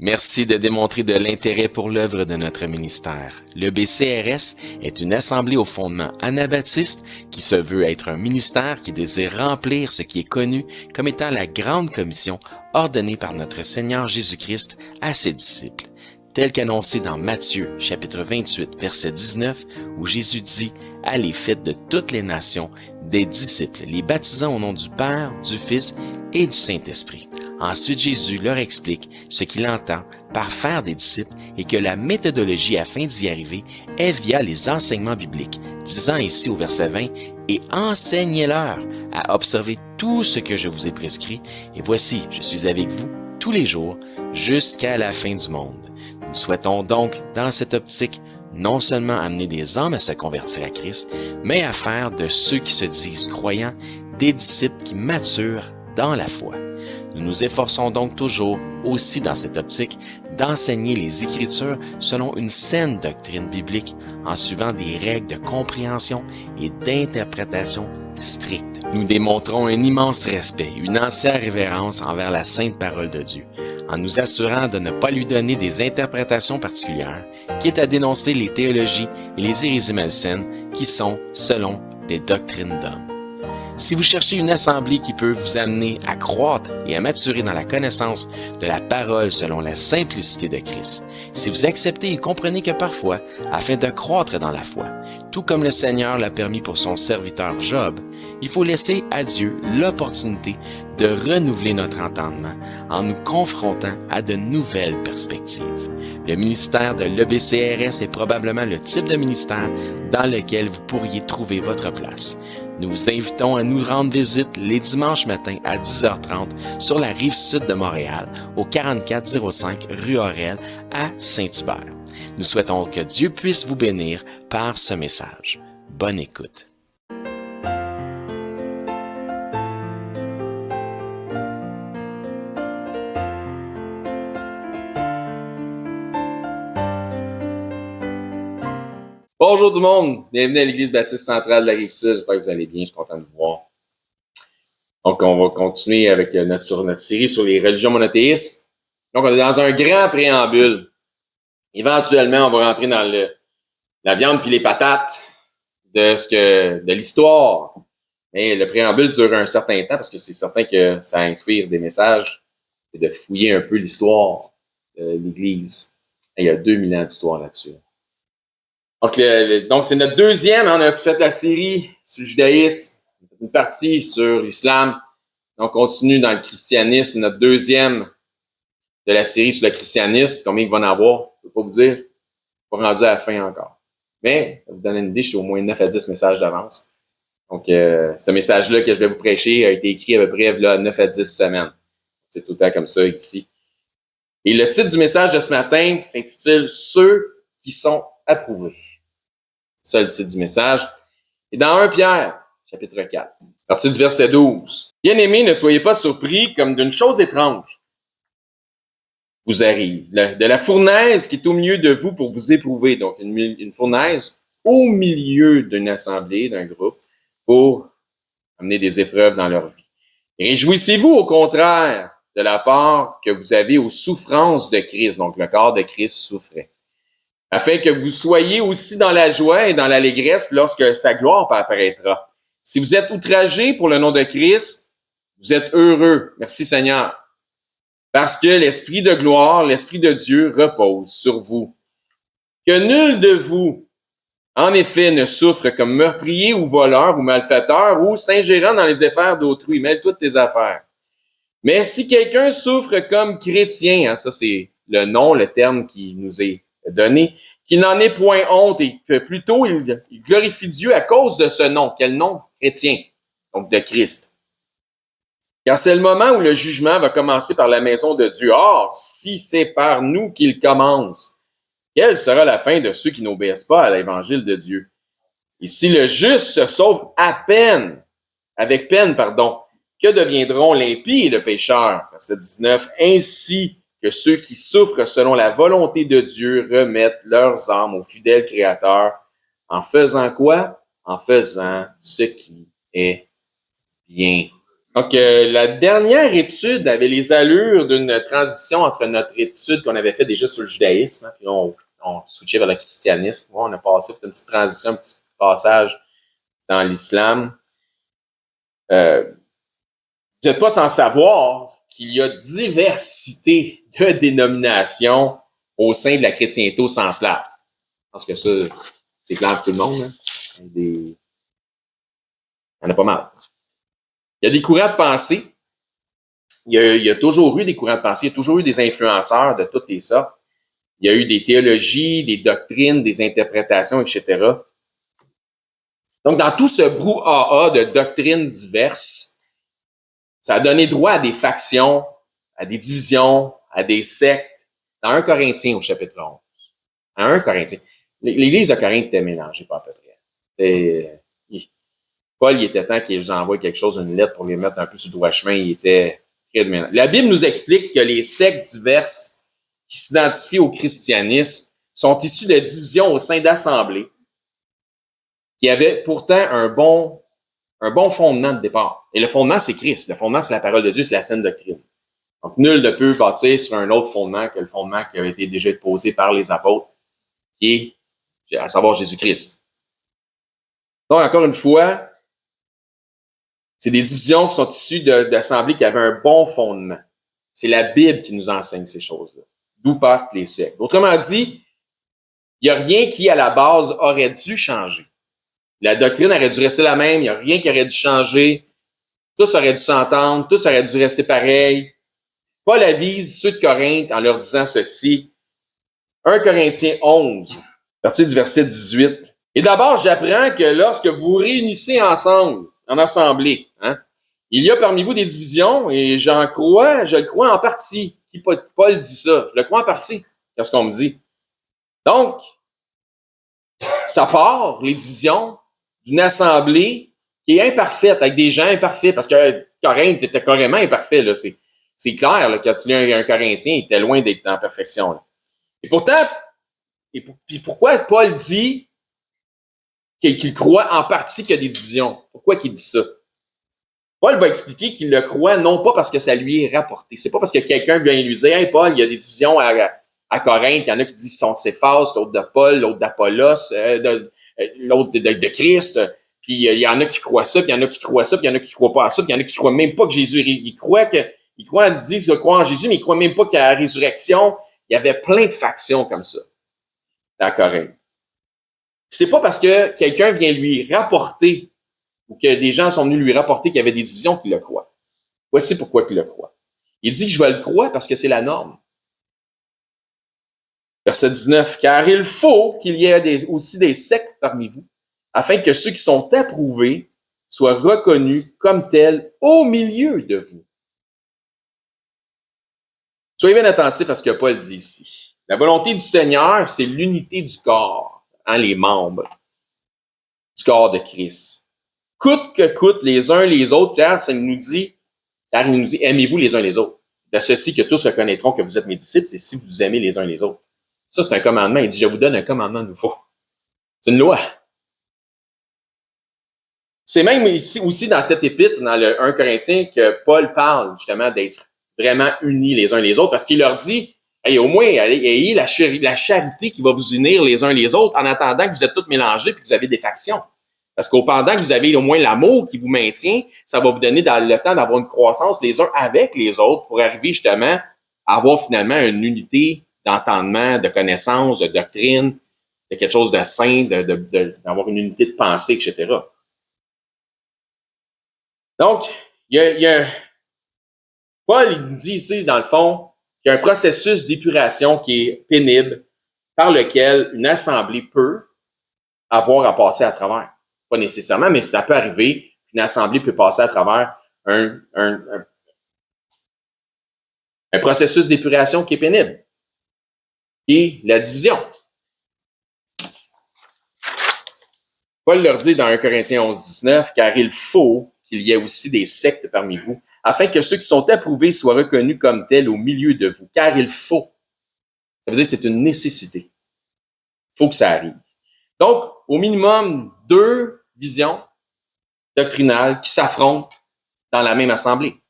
Merci de démontrer de l'intérêt pour l'œuvre de notre ministère. Le BCRS est une assemblée au fondement anabaptiste qui se veut être un ministère qui désire remplir ce qui est connu comme étant la grande commission ordonnée par notre Seigneur Jésus-Christ à ses disciples, tel qu'annoncé dans Matthieu chapitre 28 verset 19 où Jésus dit « Allez, faites de toutes les nations des disciples, les baptisant au nom du Père, du Fils et du Saint-Esprit. » Ensuite, Jésus leur explique ce qu'il entend par faire des disciples et que la méthodologie afin d'y arriver est via les enseignements bibliques, disant ici au verset 20 « Et enseignez-leur à observer tout ce que je vous ai prescrit, et voici, je suis avec vous tous les jours jusqu'à la fin du monde. » Nous souhaitons donc, dans cette optique, non seulement amener des hommes à se convertir à Christ, mais à faire de ceux qui se disent croyants des disciples qui maturent dans la foi. Nous nous efforçons donc toujours, aussi dans cette optique, d'enseigner les Écritures selon une saine doctrine biblique, en suivant des règles de compréhension et d'interprétation strictes. Nous démontrons un immense respect, une entière révérence envers la sainte parole de Dieu, en nous assurant de ne pas lui donner des interprétations particulières, quitte à dénoncer les théologies et les hérésies malsaines qui sont, selon, des doctrines d'hommes. Si vous cherchez une assemblée qui peut vous amener à croître et à maturer dans la connaissance de la parole selon la simplicité de Christ, si vous acceptez et comprenez que parfois, afin de croître dans la foi, tout comme le Seigneur l'a permis pour son serviteur Job, il faut laisser à Dieu l'opportunité de renouveler notre entendement en nous confrontant à de nouvelles perspectives. Le ministère de l'EBCRS est probablement le type de ministère dans lequel vous pourriez trouver votre place. Nous vous invitons à nous rendre visite les dimanches matins à 10h30 sur la rive sud de Montréal, au 4405 rue Aurel à Saint-Hubert. Nous souhaitons que Dieu puisse vous bénir par ce message. Bonne écoute. Bonjour tout le monde, bienvenue à l'Église baptiste centrale de la Rive-Sud, j'espère que vous allez bien, je suis content de vous voir. Donc on va continuer avec notre série sur les religions monothéistes. Donc on est dans un grand préambule. Éventuellement, on va rentrer dans la viande puis les patates de l'histoire. Mais le préambule dure un certain temps parce que c'est certain que ça inspire des messages et de fouiller un peu l'histoire de l'Église. Et il y a 2000 ans d'histoire là-dessus. Donc, c'est notre deuxième. On a fait la série sur le judaïsme, une partie sur l'islam. On continue dans le christianisme, notre deuxième de la série sur le christianisme. Combien il va en avoir? Je ne peux pas vous dire. Pas rendu à la fin encore. Mais, ça vous donne une idée, je suis au moins 9 à 10 messages d'avance. Donc, ce message-là que je vais vous prêcher a été écrit à peu près là, 9 à 10 semaines. C'est tout le temps comme ça ici. Et le titre du message de ce matin s'intitule « Ceux qui sont approuvés ». C'est ça le titre du message. Et dans 1 Pierre, chapitre 4, à partir du verset 12. « Bien-aimés, ne soyez pas surpris comme d'une chose étrange vous arrive. De la fournaise qui est au milieu de vous pour vous éprouver. » Donc, une fournaise au milieu d'une assemblée, d'un groupe, pour amener des épreuves dans leur vie. « Et réjouissez-vous au contraire de la part que vous avez aux souffrances de Christ. » Donc, le corps de Christ souffrait. « Afin que vous soyez aussi dans la joie et dans l'allégresse lorsque sa gloire apparaîtra. Si vous êtes outragés pour le nom de Christ, vous êtes heureux. Merci Seigneur. Parce que l'Esprit de gloire, l'Esprit de Dieu repose sur vous. Que nul de vous, en effet, ne souffre comme meurtrier ou voleur ou malfaiteur ou s'ingérant dans les affaires d'autrui. Mêle toutes tes affaires. Mais si quelqu'un souffre comme chrétien, ça c'est le nom, le terme qui nous est donné, qu'il n'en ait point honte et que plutôt il glorifie Dieu à cause de ce nom. Quel nom? Chrétien, donc de Christ. Car c'est le moment où le jugement va commencer par la maison de Dieu. Or, si c'est par nous qu'il commence, quelle sera la fin de ceux qui n'obéissent pas à l'évangile de Dieu? Et si le juste se sauve avec peine, que deviendront l'impie et le pécheur? Verset 19. Ainsi que ceux qui souffrent selon la volonté de Dieu remettent leurs âmes au fidèle Créateur. En faisant quoi? En faisant ce qui est bien. Donc, la dernière étude avait les allures d'une transition entre notre étude qu'on avait fait déjà sur le judaïsme, hein, puis là, on switchait vers le christianisme. On a passé, fait une petite transition, un petit passage dans l'islam. Vous n'êtes pas sans savoir qu'il y a diversité de dénominations au sein de la chrétienté au sens large. Je pense que ça, c'est clair pour tout le monde. Hein. Il y en a pas mal. Il y a des courants de pensée. Il y a toujours eu des courants de pensée, il y a toujours eu des influenceurs de toutes les sortes. Il y a eu des théologies, des doctrines, des interprétations, etc. Donc, dans tout ce brouhaha de doctrines diverses, ça a donné droit à des factions, à des divisions, à des sectes. Dans 1 Corinthiens, au chapitre 11. Dans 1 Corinthiens. L'Église de Corinthe était mélangée, pas à peu près. Paul, il était temps qu'il nous envoie quelque chose, une lettre pour les mettre un peu sur le droit chemin. Il était très mélange. La Bible nous explique que les sectes diverses qui s'identifient au christianisme sont issues de divisions au sein d'assemblées qui avaient pourtant un bon fondement de départ. Et le fondement, c'est Christ. Le fondement, c'est la parole de Dieu, c'est la saine doctrine. Donc, nul ne peut bâtir sur un autre fondement que le fondement qui avait été déjà posé par les apôtres, qui est, à savoir Jésus-Christ. Donc, encore une fois, c'est des divisions qui sont issues d'assemblées qui avaient un bon fondement. C'est la Bible qui nous enseigne ces choses-là. D'où partent les sectes. Autrement dit, il n'y a rien qui, à la base, aurait dû changer. La doctrine aurait dû rester la même, il n'y a rien qui aurait dû changer. Tous auraient dû s'entendre, tous auraient dû rester pareil. Paul avise ceux de Corinthe en leur disant ceci. 1 Corinthiens 11, à partir du verset 18. Et d'abord, j'apprends que lorsque vous vous réunissez ensemble, en assemblée, hein, il y a parmi vous des divisions, et je le crois en partie. Qui Paul dit ça? Je le crois en partie, c'est ce qu'on me dit. Donc, ça part, les divisions, d'une assemblée qui est imparfaite, avec des gens imparfaits, parce que Corinthe était carrément imparfait, là. C'est clair, là, quand tu lis un Corinthien, il était loin d'être en perfection, là. Et pourtant, puis pourquoi Paul dit qu'il croit en partie qu'il y a des divisions? Pourquoi qu'il dit ça? Paul va expliquer qu'il le croit non pas parce que ça lui est rapporté. C'est pas parce que quelqu'un vient lui dire « Hey Paul, il y a des divisions à Corinthe. » Il y en a qui disent qu'ils sont de Céphas, l'autre de Paul, l'autre d'Apollos, l'autre de Christ. Puis il y en a qui croient ça, puis il y en a qui croient ça, puis il y en a qui croient pas à ça, puis il y en a qui croient même pas que Jésus... Ils croient en Jésus, mais ils croient même pas qu'il y a la résurrection. Il y avait plein de factions comme ça à Corinthe. C'est pas parce que quelqu'un vient lui rapporter ou que des gens sont venus lui rapporter qu'il y avait des divisions qu'il le croit. Voici pourquoi il le croit. Il dit que je vais le croire parce que c'est la norme. Verset 19. Car il faut qu'il y ait aussi des sectes parmi vous, afin que ceux qui sont approuvés soient reconnus comme tels au milieu de vous. Soyez bien attentifs à ce que Paul dit ici. La volonté du Seigneur, c'est l'unité du corps, hein, les membres du corps de Christ. Coûte que coûte les uns les autres, car il nous dit, aimez-vous les uns les autres. De ceci que tous reconnaîtront que vous êtes mes disciples, c'est si vous aimez les uns les autres. Ça, c'est un commandement. Il dit, je vous donne un commandement nouveau. C'est une loi. C'est même ici aussi dans cette épître, dans le 1 Corinthiens, que Paul parle justement d'être vraiment unis les uns les autres, parce qu'il leur dit, hey, au moins, ayez la charité qui va vous unir les uns les autres en attendant que vous êtes tous mélangés et que vous avez des factions. Parce qu'au pendant que vous avez au moins l'amour qui vous maintient, ça va vous donner dans le temps d'avoir une croissance les uns avec les autres pour arriver justement à avoir finalement une unité d'entendement, de connaissance, de doctrine, de quelque chose de sain, d'avoir une unité de pensée, etc. Donc, Paul il nous dit ici, dans le fond, qu'il y a un processus d'épuration qui est pénible par lequel une assemblée peut avoir à passer à travers. Pas nécessairement, mais ça peut arriver qu'une assemblée peut passer à travers un processus d'épuration qui est pénible, qui est la division. Paul leur dit dans 1 Corinthiens 11, 19, « Car il faut qu'il y ait aussi des sectes parmi vous, afin que ceux qui sont approuvés soient reconnus comme tels au milieu de vous. » Car il faut. Ça veut dire que c'est une nécessité. Il faut que ça arrive. Donc, au minimum, 2 visions doctrinales qui s'affrontent dans la même assemblée.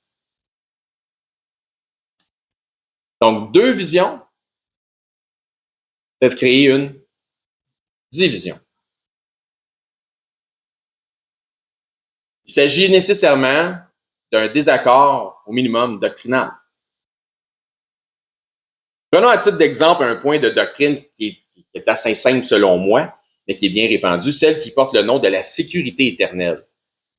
Donc, deux visions peuvent créer une division. Il s'agit nécessairement d'un désaccord au minimum doctrinal. Prenons à titre d'exemple un point de doctrine qui est assez simple selon moi, mais qui est bien répandu, celle qui porte le nom de la sécurité éternelle,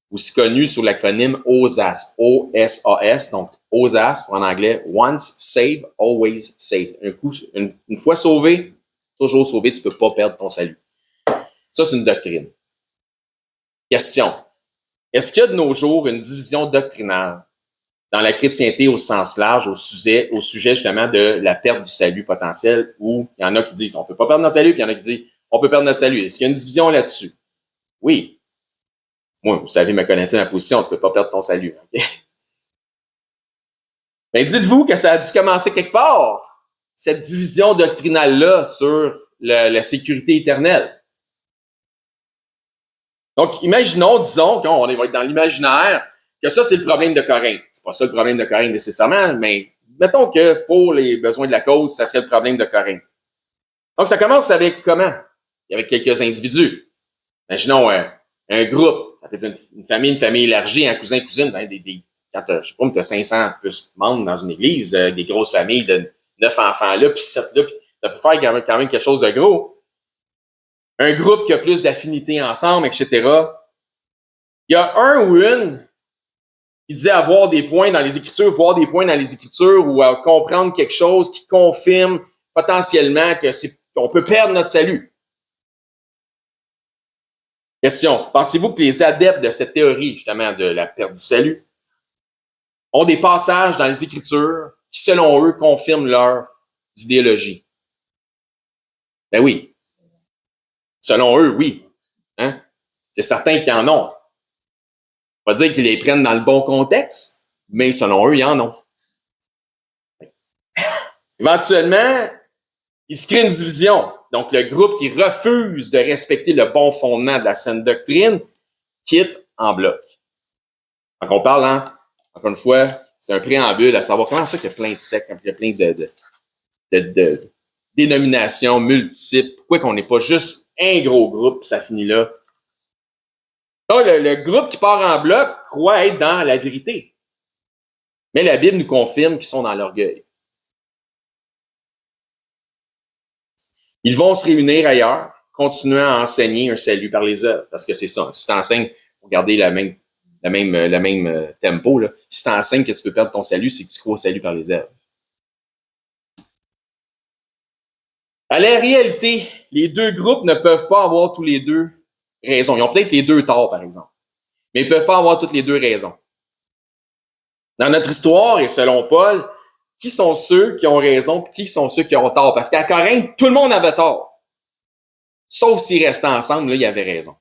aussi connue sous l'acronyme OSAS, O-S-A-S, donc OSAS pour en anglais, Once Saved, Always Saved. Une fois sauvé, toujours sauvé, tu ne peux pas perdre ton salut. Ça, c'est une doctrine. Question. Est-ce qu'il y a de nos jours une division doctrinale dans la chrétienté au sens large, au sujet justement de la perte du salut potentiel, où il y en a qui disent on ne peut pas perdre notre salut, puis il y en a qui disent on peut perdre notre salut. Est-ce qu'il y a une division là-dessus? Oui. Moi, vous savez, me connaissez ma position, tu ne peux pas perdre ton salut. Okay? Mais dites-vous que ça a dû commencer quelque part, cette division doctrinale-là sur la sécurité éternelle. Donc, imaginons, disons, qu'on va être dans l'imaginaire, que ça, c'est le problème de Corinthe. C'est pas ça le problème de Corinthe nécessairement, mais mettons que pour les besoins de la cause, ça serait le problème de Corinthe. Donc, ça commence avec comment? Avec quelques individus. Imaginons un groupe, ça peut être une famille élargie, un cousin, cousine, quand je sais pas, tu as 500 plus membres dans une église, des grosses familles de 9 enfants là, puis 7 là, puis ça peut faire quand même quelque chose de gros. Un groupe qui a plus d'affinités ensemble, etc. Il y a un ou une qui disait avoir des points dans les Écritures, voir des points dans les Écritures ou à comprendre quelque chose qui confirme potentiellement qu'on peut perdre notre salut. Question. Pensez-vous que les adeptes de cette théorie, justement, de la perte du salut, ont des passages dans les Écritures qui, selon eux, confirment leurs idéologies? Ben oui. Selon eux, oui. Hein? C'est certain qu'ils en ont. Pas dire qu'ils les prennent dans le bon contexte, mais selon eux, ils en ont. Éventuellement, il se crée une division. Donc, le groupe qui refuse de respecter le bon fondement de la saine doctrine quitte en bloc. Donc, on parle, encore une fois, c'est un préambule à savoir comment ça qu'il y a plein de sectes, il y a plein de dénominations multiples. Pourquoi qu'on n'est pas juste un gros groupe, puis ça finit là? Donc, le groupe qui part en bloc croit être dans la vérité. Mais la Bible nous confirme qu'ils sont dans l'orgueil. Ils vont se réunir ailleurs, continuer à enseigner un salut par les œuvres. Parce que c'est ça. Si tu enseignes, regardez le même tempo, là. Si tu enseignes que tu peux perdre ton salut, c'est que tu crois au salut par les œuvres. À la réalité, les deux groupes ne peuvent pas avoir tous les deux raison. Ils ont peut-être les deux torts, par exemple. Mais ils ne peuvent pas avoir toutes les deux raisons. Dans notre histoire, et selon Paul, qui sont ceux qui ont raison et qui sont ceux qui ont tort? Parce qu'à Corinthe, tout le monde avait tort. Sauf s'ils restaient ensemble, là, il y avait raison.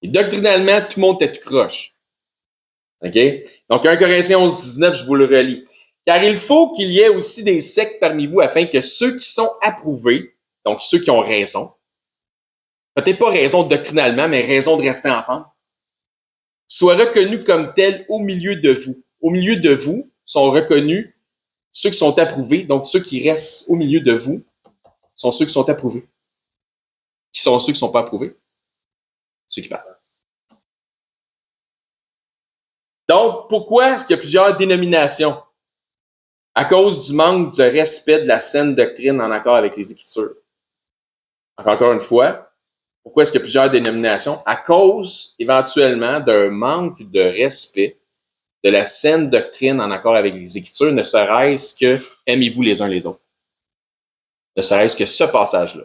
Et doctrinalement, tout le monde était tout croche. OK? Donc, 1 Corinthiens 11, 19, je vous le relis. Car il faut qu'il y ait aussi des sectes parmi vous afin que ceux qui sont approuvés, donc ceux qui ont raison, peut-être pas raison doctrinalement, mais raison de rester ensemble, soient reconnus comme tels au milieu de vous. Au milieu de vous sont reconnus ceux qui sont approuvés, donc ceux qui restent au milieu de vous sont ceux qui sont approuvés. Qui sont ceux qui ne sont pas approuvés? Ceux qui parlent. Donc, pourquoi est-ce qu'il y a plusieurs dénominations? À cause du manque de respect de la saine doctrine en accord avec les Écritures. Encore une fois, pourquoi est-ce qu'il y a plusieurs dénominations? À cause, éventuellement, d'un manque de respect de la saine doctrine en accord avec les Écritures, ne serait-ce que aimez-vous les uns les autres. Ne serait-ce que ce passage-là.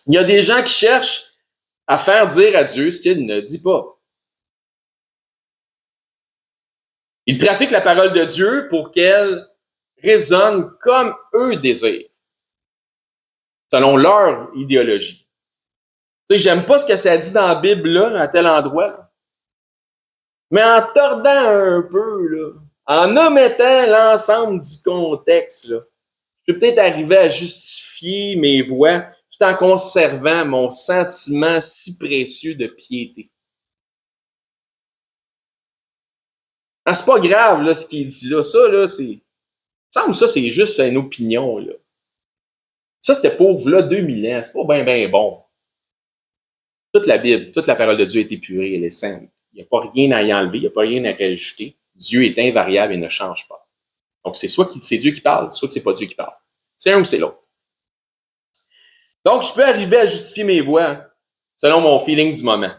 Il y a des gens qui cherchent à faire dire à Dieu ce qu'il ne dit pas. Ils trafiquent la parole de Dieu pour qu'elle résonne comme eux désirent, selon leur idéologie. Tu sais, j'aime pas ce que ça dit dans la Bible, là, à tel endroit. Là. Mais en tordant un peu, là, en omettant l'ensemble du contexte, là, je peux peut-être arriver à justifier mes voix tout en conservant mon sentiment si précieux de piété. Ah, c'est pas grave, là, ce qu'il dit là. Ça, là, c'est. Il me semble que ça, c'est juste une opinion, là. Ça, c'était pauvre, là, 2000 ans. C'est pas bien bon. Toute la Bible, toute la parole de Dieu est épurée, elle est sainte. Il n'y a pas rien à y enlever, il n'y a pas rien à rajouter. Dieu est invariable et ne change pas. Donc, c'est Dieu qui parle, soit que c'est pas Dieu qui parle. C'est un ou c'est l'autre. Donc, je peux arriver à justifier mes voies hein, selon mon feeling du moment.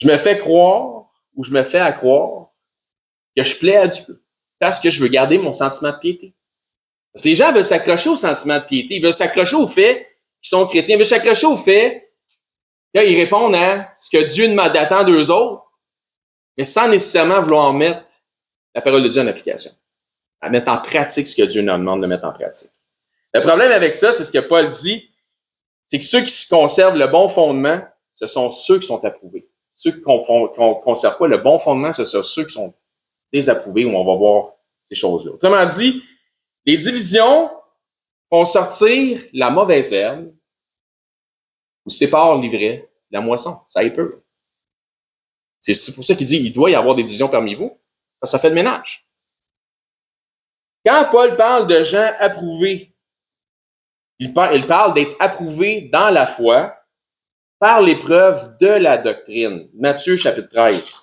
Je me fais croire ou je me fais à croire que je plais à Dieu parce que je veux garder mon sentiment de piété. Parce que les gens veulent s'accrocher au sentiment de piété, ils veulent s'accrocher au fait qu'ils sont chrétiens, ils veulent s'accrocher au fait qu'ils répondent à ce que Dieu attend d'eux autres, mais sans nécessairement vouloir mettre la parole de Dieu en application, à mettre en pratique ce que Dieu nous demande de mettre en pratique. Le problème avec ça, c'est ce que Paul dit, c'est que ceux qui conservent le bon fondement, ce sont ceux qui sont approuvés. Ceux qui ne conservent pas le bon fondement, ce sont ceux qui sont désapprouvés, où on va voir ces choses-là. Autrement dit, les divisions font sortir la mauvaise herbe ou séparent l'ivraie de la moisson. Ça y peut. C'est pour ça qu'il dit il doit y avoir des divisions parmi vous, parce que ça fait le ménage. Quand Paul parle de gens approuvés, il parle d'être approuvés dans la foi par l'épreuve de la doctrine. Matthieu chapitre 13.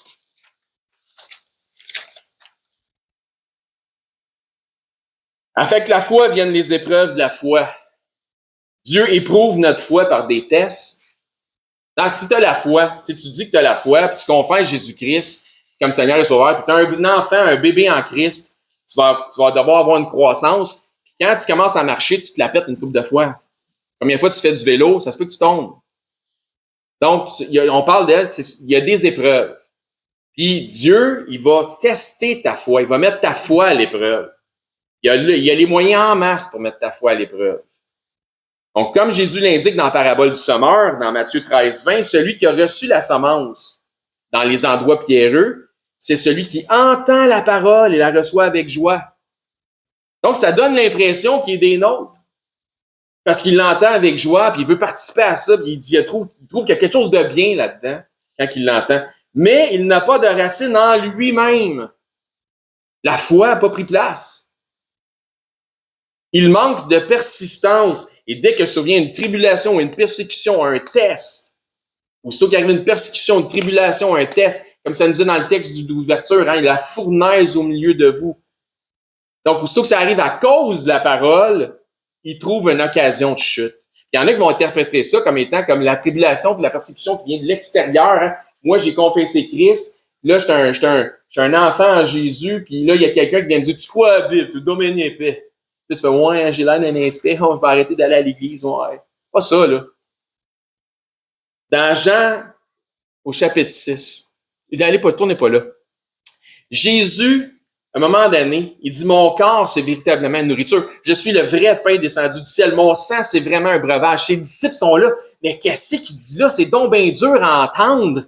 Afin que la foi vienne les épreuves de la foi. Dieu éprouve notre foi par des tests. Donc, si tu as la foi, si tu dis que tu as la foi, puis tu confesses Jésus-Christ comme Seigneur et Sauveur, puis tu as un enfant, un bébé en Christ, tu vas devoir avoir une croissance. Puis quand tu commences à marcher, tu te la pètes une couple de fois. Combien de fois tu fais du vélo, ça se peut que tu tombes. Donc, on parle d'elle, il y a des épreuves. Puis Dieu, il va tester ta foi, il va mettre ta foi à l'épreuve. Il y a les moyens en masse pour mettre ta foi à l'épreuve. Donc, comme Jésus l'indique dans la parabole du semeur, dans Matthieu 13:20, celui qui a reçu la semence dans les endroits pierreux, c'est celui qui entend la parole et la reçoit avec joie. Donc, ça donne l'impression qu'il est des nôtres. Parce qu'il l'entend avec joie, puis il veut participer à ça, puis il trouve qu'il y a quelque chose de bien là-dedans quand il l'entend. Mais il n'a pas de racine en lui-même. La foi n'a pas pris place. Il manque de persistance. Et dès que survient une tribulation, une persécution, un test, aussitôt qu'il arrive une persécution, une tribulation, un test, comme ça nous dit dans le texte d'ouverture, hein, il y a la fournaise au milieu de vous. Donc, aussitôt que ça arrive à cause de la parole, il trouve une occasion de chute. Il y en a qui vont interpréter ça comme étant comme la tribulation et la persécution qui vient de l'extérieur. Hein. Moi, j'ai confessé Christ. Là, j'étais un enfant en Jésus. Puis là, il y a quelqu'un qui vient me dire, tu crois à la Bible, tu domines épais. Puis tu fais, ouais, j'ai l'air d'un inspect, je vais arrêter d'aller à l'église. Ouais. C'est pas ça, là. Dans Jean, au chapitre 6, tournez pas là. Jésus, à un moment donné, il dit, mon corps, c'est véritablement une nourriture. Je suis le vrai pain descendu du ciel. Mon sang, c'est vraiment un breuvage. Ses disciples sont là. Mais qu'est-ce qu'il dit là? C'est donc bien dur à entendre.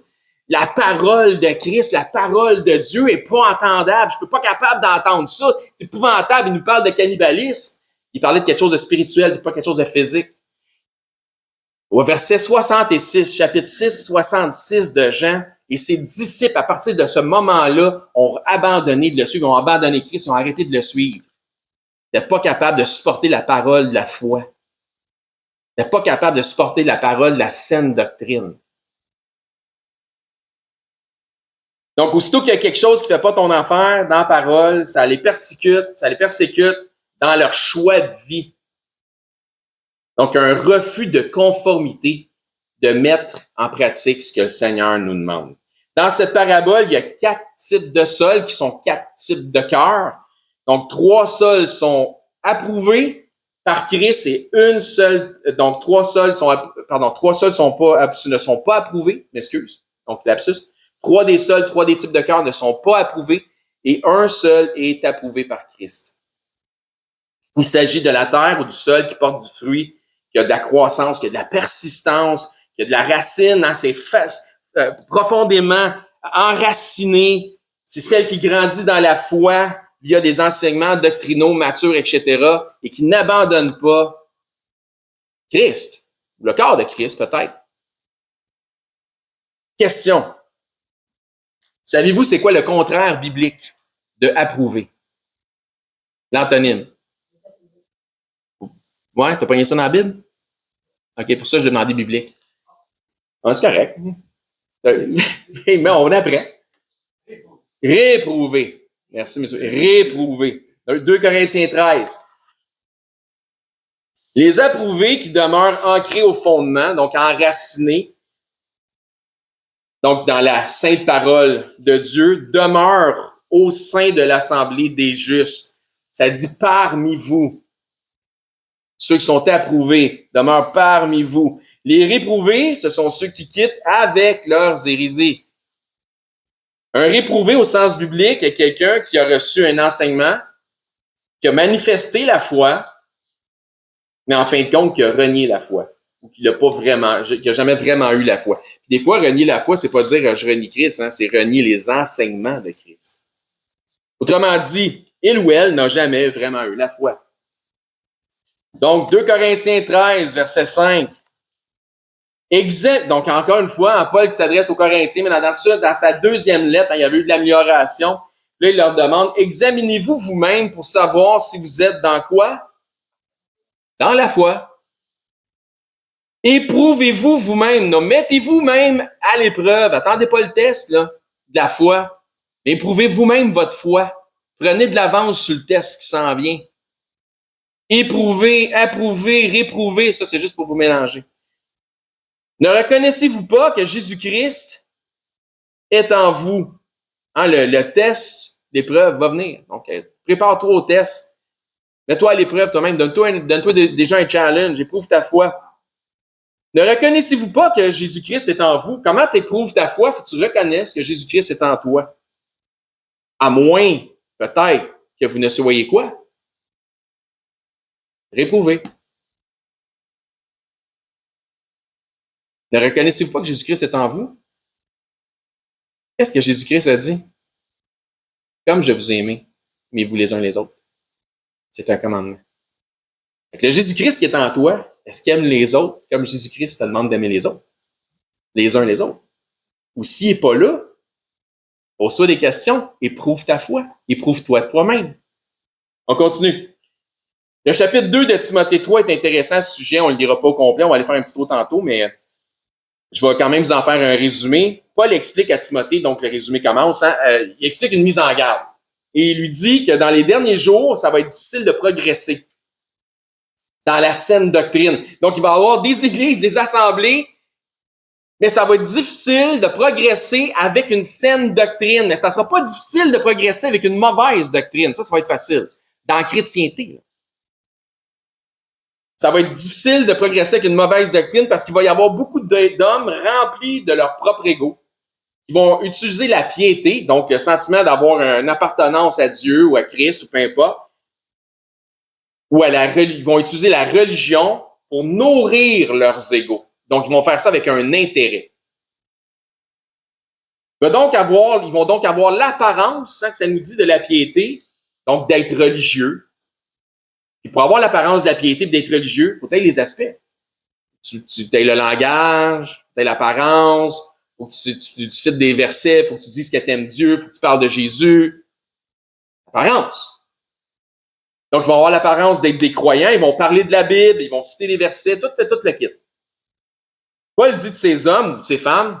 La parole de Christ, la parole de Dieu est pas entendable. Je suis pas capable d'entendre ça. C'est épouvantable. Il nous parle de cannibalisme. Il parlait de quelque chose de spirituel, pas quelque chose de physique. Au verset 66, chapitre 6, 66 de Jean, et ses disciples, à partir de ce moment-là, ont abandonné de le suivre, ont abandonné Christ, ont arrêté de le suivre. Ils n'étaient pas capables de supporter la parole de la foi. Ils n'étaient pas capables de supporter la parole de la saine doctrine. Donc, aussitôt qu'il y a quelque chose qui ne fait pas ton affaire dans la parole, ça les persécute dans leur choix de vie. Donc, un refus de conformité de mettre en pratique ce que le Seigneur nous demande. Dans cette parabole, il y a 4 types de sols qui sont 4 types de cœurs. Donc, 3 sols sont approuvés par Christ et une seule, donc 3 sols ne sont pas approuvés, m'excuse, donc lapsus. 3 des types de cœurs ne sont pas approuvés et un seul est approuvé par Christ. Il s'agit de la terre ou du sol qui porte du fruit, qui a de la croissance, qui a de la persistance, qui a de la racine, hein, c'est profondément enraciné. C'est celle qui grandit dans la foi via des enseignements doctrinaux, matures, etc. et qui n'abandonne pas Christ, le corps de Christ peut-être. Question. Savez-vous c'est quoi le contraire biblique de approuver? L'antonyme. Ouais, t'as pogné ça dans la Bible? OK, pour ça, je vais demander biblique. Ah, c'est correct. Mais on apprend. Réprouver. Merci, monsieur. Réprouver. 2 Corinthiens 13. Les approuvés qui demeurent ancrés au fondement, donc enracinés, donc dans la sainte parole de Dieu, demeurent au sein de l'assemblée des justes. Ça dit parmi vous. Ceux qui sont approuvés demeurent parmi vous. Les réprouvés, ce sont ceux qui quittent avec leurs hérésies. Un réprouvé au sens biblique est quelqu'un qui a reçu un enseignement, qui a manifesté la foi, mais en fin de compte, qui a renié la foi, ou qui n'a pas vraiment, qui n'a jamais vraiment eu la foi. Puis des fois, renier la foi, c'est pas dire je renie Christ, hein, c'est renier les enseignements de Christ. Autrement dit, il ou elle n'a jamais vraiment eu la foi. Donc, 2 Corinthiens 13, verset 5. Donc, encore une fois, Paul qui s'adresse aux Corinthiens, mais dans sa deuxième lettre, il y avait eu de l'amélioration. Là, il leur demande, examinez-vous vous-même pour savoir si vous êtes dans quoi? Dans la foi. Éprouvez-vous vous-même. Mettez-vous même à l'épreuve. Attendez pas le test là, de la foi. Éprouvez vous-même votre foi. Prenez de l'avance sur le test qui s'en vient. Éprouvez, approuvez, réprouvez. Ça, c'est juste pour vous mélanger. Ne reconnaissez-vous pas que Jésus-Christ est en vous? Hein, le test, l'épreuve va venir. Donc, prépare-toi au test. Mets-toi à l'épreuve toi-même. Donne-toi déjà un challenge. Éprouve ta foi. Ne reconnaissez-vous pas que Jésus-Christ est en vous? Comment tu éprouves ta foi? Faut que tu reconnaisses que Jésus-Christ est en toi. À moins, peut-être, que vous ne soyez quoi? Réprouvés. Ne reconnaissez-vous pas que Jésus-Christ est en vous? Qu'est-ce que Jésus-Christ a dit? Comme je vous ai aimé, aimez-vous les uns les autres. C'est un commandement. Le Jésus-Christ qui est en toi, est-ce qu'il aime les autres comme Jésus-Christ te demande d'aimer les autres? Les uns les autres. Ou s'il n'est pas là, pose-toi des questions, éprouve ta foi, éprouve-toi toi-même. On continue. Le chapitre 2 de Timothée 3 est intéressant, ce sujet, on ne le lira pas au complet, on va aller faire un petit tour tantôt, mais je vais quand même vous en faire un résumé. Paul explique à Timothée, donc le résumé commence, il explique une mise en garde. Et il lui dit que dans les derniers jours, ça va être difficile de progresser dans la saine doctrine. Donc, il va y avoir des églises, des assemblées, mais ça va être difficile de progresser avec une saine doctrine. Mais ça ne sera pas difficile de progresser avec une mauvaise doctrine. Ça va être facile. Dans la chrétienté, là. Ça va être difficile de progresser avec une mauvaise doctrine parce qu'il va y avoir beaucoup d'hommes remplis de leur propre ego qui vont utiliser la piété, donc le sentiment d'avoir une appartenance à Dieu ou à Christ ou peu importe, ou ils vont utiliser la religion pour nourrir leurs égos. Donc, ils vont faire ça avec un intérêt. Ils vont donc avoir l'apparence, que ça nous dit de la piété, donc d'être religieux. Et pour avoir l'apparence de la piété et d'être religieux, il faut que tu aies les aspects. Tu aies le langage, tu aies l'apparence, il faut que tu cites des versets, il faut que tu dises que tu aimes Dieu, il faut que tu parles de Jésus. Apparence. Donc, ils vont avoir l'apparence d'être des croyants, ils vont parler de la Bible, ils vont citer des versets, tout le kit. Paul dit de ces hommes ou de ces femmes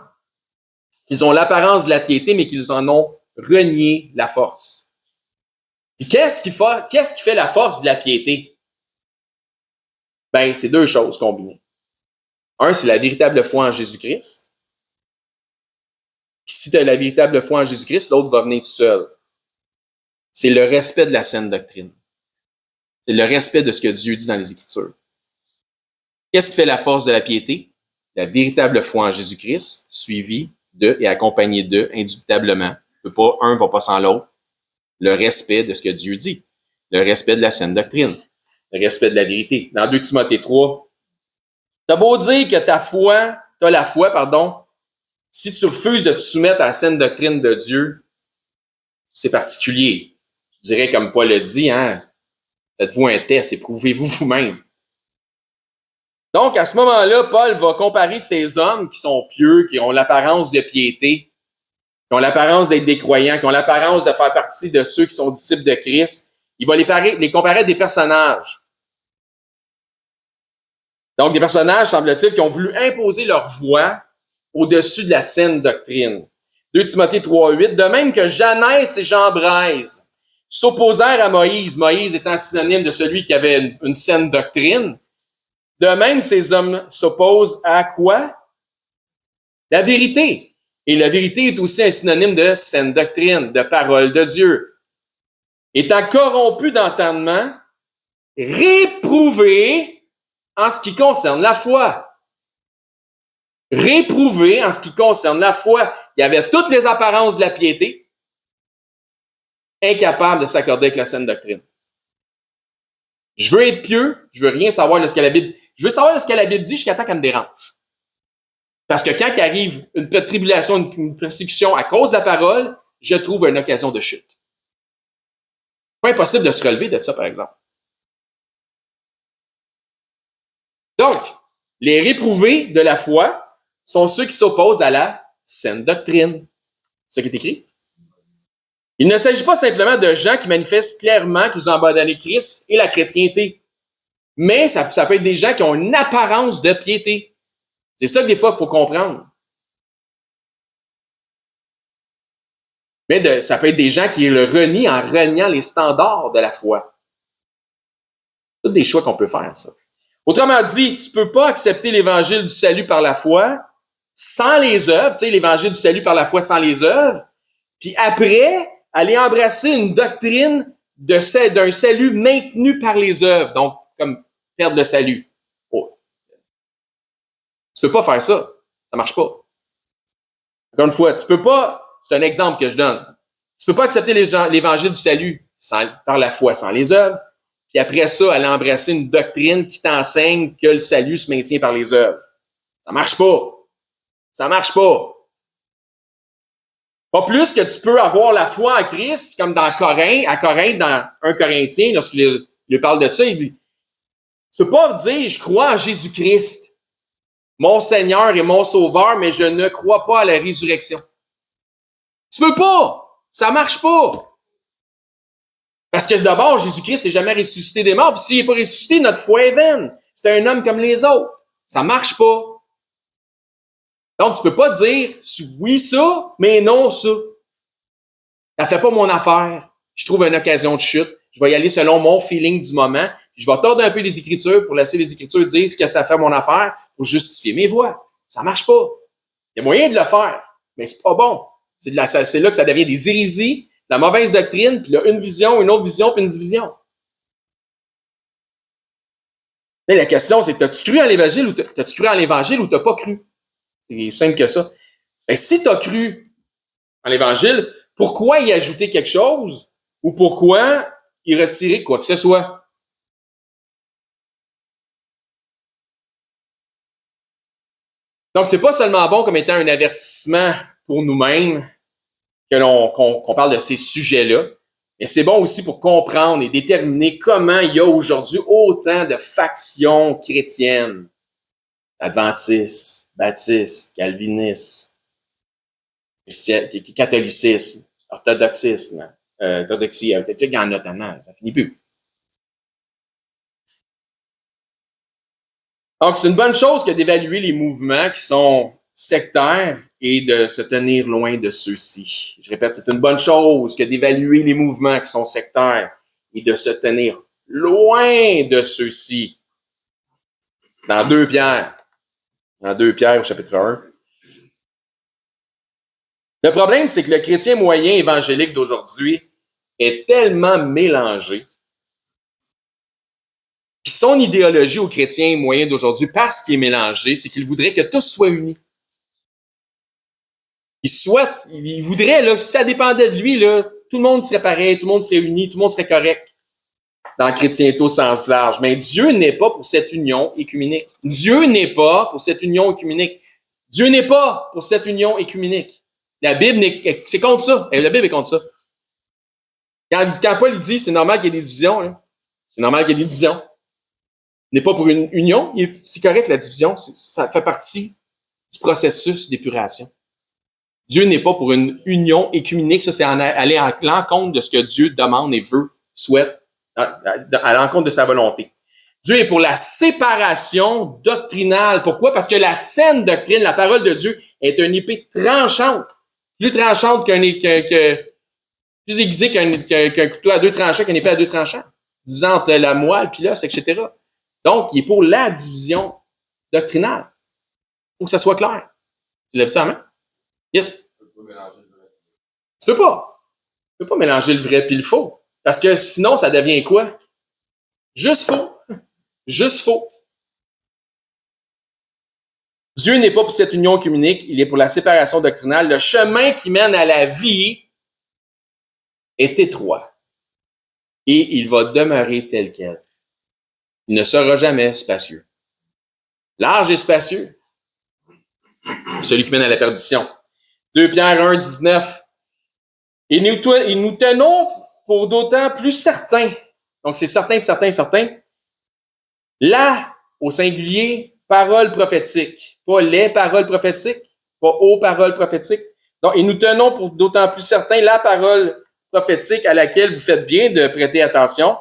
qu'ils ont l'apparence de la piété, mais qu'ils en ont renié la force. Puis qu'est-ce qui fait la force de la piété? Ben, c'est deux choses combinées. Un, c'est la véritable foi en Jésus-Christ. Puis si tu as la véritable foi en Jésus-Christ, l'autre va venir tout seul. C'est le respect de la saine doctrine. C'est le respect de ce que Dieu dit dans les Écritures. Qu'est-ce qui fait la force de la piété? La véritable foi en Jésus-Christ, suivie de et accompagnée de, indubitablement. Un ne va pas sans l'autre. Le respect de ce que Dieu dit. Le respect de la saine doctrine. Le respect de la vérité. Dans 2 Timothée 3, t'as beau dire que t'as la foi, si tu refuses de te soumettre à la saine doctrine de Dieu, c'est particulier. Je dirais, comme Paul le dit, faites-vous un test, éprouvez-vous vous-même. Donc, à ce moment-là, Paul va comparer ces hommes qui sont pieux, qui ont l'apparence de piété, qui ont l'apparence d'être des croyants, qui ont l'apparence de faire partie de ceux qui sont disciples de Christ, il va les comparer à des personnages. Donc, des personnages, semble-t-il, qui ont voulu imposer leur voix au-dessus de la saine doctrine. 2 Timothée 3,8, de même que Janès et Jambres s'opposèrent à Moïse, Moïse étant synonyme de celui qui avait une saine doctrine, de même ces hommes s'opposent à quoi? La vérité. Et la vérité est aussi un synonyme de saine doctrine, de parole de Dieu. Étant corrompus d'entendement, réprouvés en ce qui concerne la foi. Réprouvés en ce qui concerne la foi. Il y avait toutes les apparences de la piété, incapable de s'accorder avec la saine doctrine. Je veux être pieux, je veux rien savoir de ce que la Bible dit. Je veux savoir de ce que la Bible dit jusqu'à temps qu'elle me dérange. Parce que quand il arrive une tribulation, une persécution à cause de la parole, je trouve une occasion de chute. Pas impossible de se relever de ça, par exemple. Donc, les réprouvés de la foi sont ceux qui s'opposent à la saine doctrine. C'est ce qui est écrit. Il ne s'agit pas simplement de gens qui manifestent clairement qu'ils ont abandonné Christ et la chrétienté. Mais ça peut être des gens qui ont une apparence de piété. C'est ça que des fois, il faut comprendre. Mais ça peut être des gens qui le renient en reniant les standards de la foi. C'est des choix qu'on peut faire, ça. Autrement dit, tu ne peux pas accepter l'évangile du salut par la foi sans les œuvres, tu sais, l'évangile du salut par la foi sans les œuvres, puis après, aller embrasser une doctrine d'un salut maintenu par les œuvres, donc comme perdre le salut. Oh. Tu peux pas faire ça. Ça marche pas. Encore une fois, tu peux pas, c'est un exemple que je donne, tu peux pas accepter l'évangile du salut par la foi sans les œuvres, puis après ça, aller embrasser une doctrine qui t'enseigne que le salut se maintient par les œuvres. Ça marche pas. Ça marche pas. Pas plus que tu peux avoir la foi en Christ, comme dans Corinthe, dans 1 Corinthiens, lorsqu'il lui parle de ça, il dit, tu peux pas dire, je crois en Jésus-Christ, mon Seigneur et mon Sauveur, mais je ne crois pas à la résurrection. Tu peux pas. Ça marche pas. Parce que d'abord, Jésus-Christ n'est jamais ressuscité des morts, puis s'il n'est pas ressuscité, notre foi est vaine. C'est un homme comme les autres. Ça marche pas. Donc, tu peux pas dire oui ça, mais non ça. Ça fait pas mon affaire. Je trouve une occasion de chute. Je vais y aller selon mon feeling du moment. Je vais tordre un peu les Écritures pour laisser les Écritures dire ce que ça fait mon affaire pour justifier mes voix. Ça marche pas. Il y a moyen de le faire, mais c'est pas bon. C'est là que ça devient des hérésies, de la mauvaise doctrine, puis là, une vision, une autre vision, puis une division. Mais la question, c'est t'as-tu cru à l'Évangile ou t'as pas cru? C'est simple que ça. Ben, si tu as cru en l'Évangile, pourquoi y ajouter quelque chose ou pourquoi y retirer quoi que ce soit? Donc, c'est pas seulement bon comme étant un avertissement pour nous-mêmes qu'on parle de ces sujets-là, mais c'est bon aussi pour comprendre et déterminer comment il y a aujourd'hui autant de factions chrétiennes. Adventistes, baptistes, calvinistes, catholicisme, orthodoxisme, orthodoxie, peut-être qu'il y en a tellement, ça finit plus. Donc, c'est une bonne chose que d'évaluer les mouvements qui sont sectaires et de se tenir loin de ceux-ci. Je répète, c'est une bonne chose que d'évaluer les mouvements qui sont sectaires et de se tenir loin de ceux-ci. Dans 2 Pierre au chapitre 1. Le problème, c'est que le chrétien moyen évangélique d'aujourd'hui est tellement mélangé. Puis son idéologie au chrétien moyen d'aujourd'hui, parce qu'il est mélangé, c'est qu'il voudrait que tous soient unis. Il voudrait, là, si ça dépendait de lui, là, tout le monde serait pareil, tout le monde serait uni, tout le monde serait correct dans le chrétienté au sens large. Mais Dieu n'est pas pour cette union écuménique. Dieu n'est pas pour cette union écuménique. Dieu n'est pas pour cette union écuménique. La Bible, c'est contre ça. La Bible est contre ça. Quand Paul dit, c'est normal qu'il y ait des divisions, hein. C'est normal qu'il y ait des divisions. Il n'est pas pour une union. C'est correct, la division. Ça fait partie du processus d'épuration. Dieu n'est pas pour une union écuménique. Ça, c'est aller à l'encontre de ce que Dieu demande et veut, souhaite, à l'encontre de sa volonté. Dieu est pour la séparation doctrinale. Pourquoi? Parce que la saine doctrine, la parole de Dieu, est une épée tranchante. Plus tranchante plus aiguisée qu'un couteau à deux tranchants, qu'une épée à deux tranchants. Divisant entre la moelle puis l'os, etc. Donc, il est pour la division doctrinale. Il faut que ça soit clair. Tu lèves-tu la main? Yes. Tu peux pas. Tu peux pas mélanger le vrai puis le faux. Parce que sinon, ça devient quoi? Juste faux. Juste faux. Dieu n'est pas pour cette union œcuménique, il est pour la séparation doctrinale. Le chemin qui mène à la vie est étroit. Et il va demeurer tel quel. Il ne sera jamais spacieux. Large et spacieux. Celui qui mène à la perdition. 2 Pierre 1, 19. Et nous tenons pour d'autant plus certains. Donc, c'est certain de certains, certains. Là, au singulier, paroles prophétiques. Pas les paroles prophétiques, pas aux paroles prophétiques. Donc, et nous tenons pour d'autant plus certains la parole prophétique à laquelle vous faites bien de prêter attention.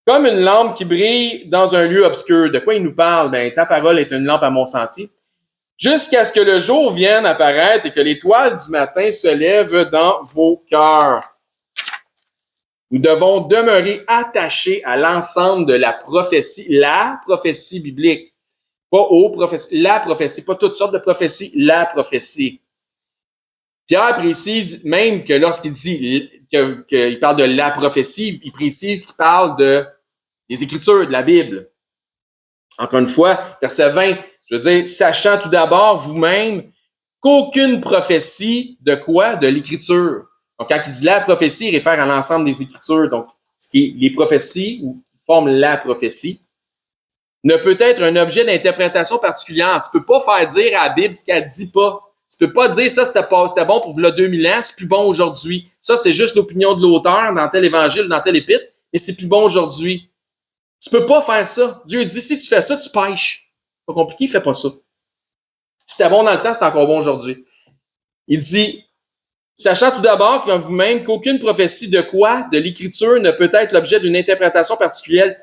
Comme une lampe qui brille dans un lieu obscur. De quoi il nous parle? Ben, ta parole est une lampe à mon sentier. Jusqu'à ce que le jour vienne apparaître et que l'étoile du matin se lève dans vos cœurs. Nous devons demeurer attachés à l'ensemble de la prophétie biblique. Pas aux prophéties, la prophétie, pas toutes sortes de prophéties, la prophétie. Pierre précise même que lorsqu'il dit qu'il parle de la prophétie, il précise qu'il parle des Écritures, de la Bible. Encore une fois, verset 20, je veux dire, sachant tout d'abord vous-même qu'aucune prophétie de quoi? De l'Écriture. Donc, quand il dit la prophétie, il réfère à l'ensemble des Écritures. Donc, ce qui est les prophéties, ou qui forment la prophétie, ne peut être un objet d'interprétation particulière. Tu peux pas faire dire à la Bible ce qu'elle dit pas. Tu peux pas dire ça, c'était bon pour le 2000 ans, c'est plus bon aujourd'hui. Ça, c'est juste l'opinion de l'auteur dans tel évangile, dans tel épître, mais c'est plus bon aujourd'hui. Tu peux pas faire ça. Dieu dit, si tu fais ça, tu pêches. Pas compliqué, fais pas ça. Si c'était bon dans le temps, c'est encore bon aujourd'hui. Il dit, sachant tout d'abord qu'en vous-même qu'aucune prophétie de quoi? De l'Écriture ne peut être l'objet d'une interprétation particulière.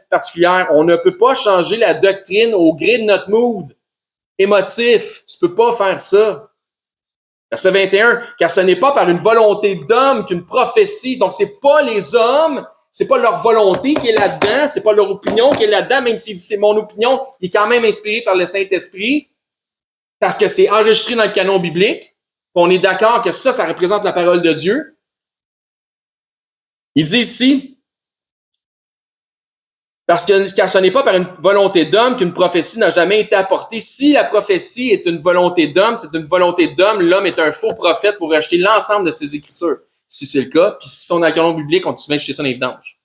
On ne peut pas changer la doctrine au gré de notre mood émotif. Tu peux pas faire ça. Verset 21, car ce n'est pas par une volonté d'homme qu'une prophétie, donc c'est pas les hommes, c'est pas leur volonté qui est là-dedans, c'est pas leur opinion qui est là-dedans, même s'il dit c'est mon opinion, il est quand même inspiré par le Saint-Esprit, parce que c'est enregistré dans le canon biblique. On est d'accord que ça représente la parole de Dieu. Il dit ici, car ce n'est pas par une volonté d'homme qu'une prophétie n'a jamais été apportée. Si la prophétie est une volonté d'homme, c'est une volonté d'homme, l'homme est un faux prophète pour rejeter l'ensemble de ses écritures. Si c'est le cas, puis si c'est son canon biblique, on peut jeter ça dans les vidanges.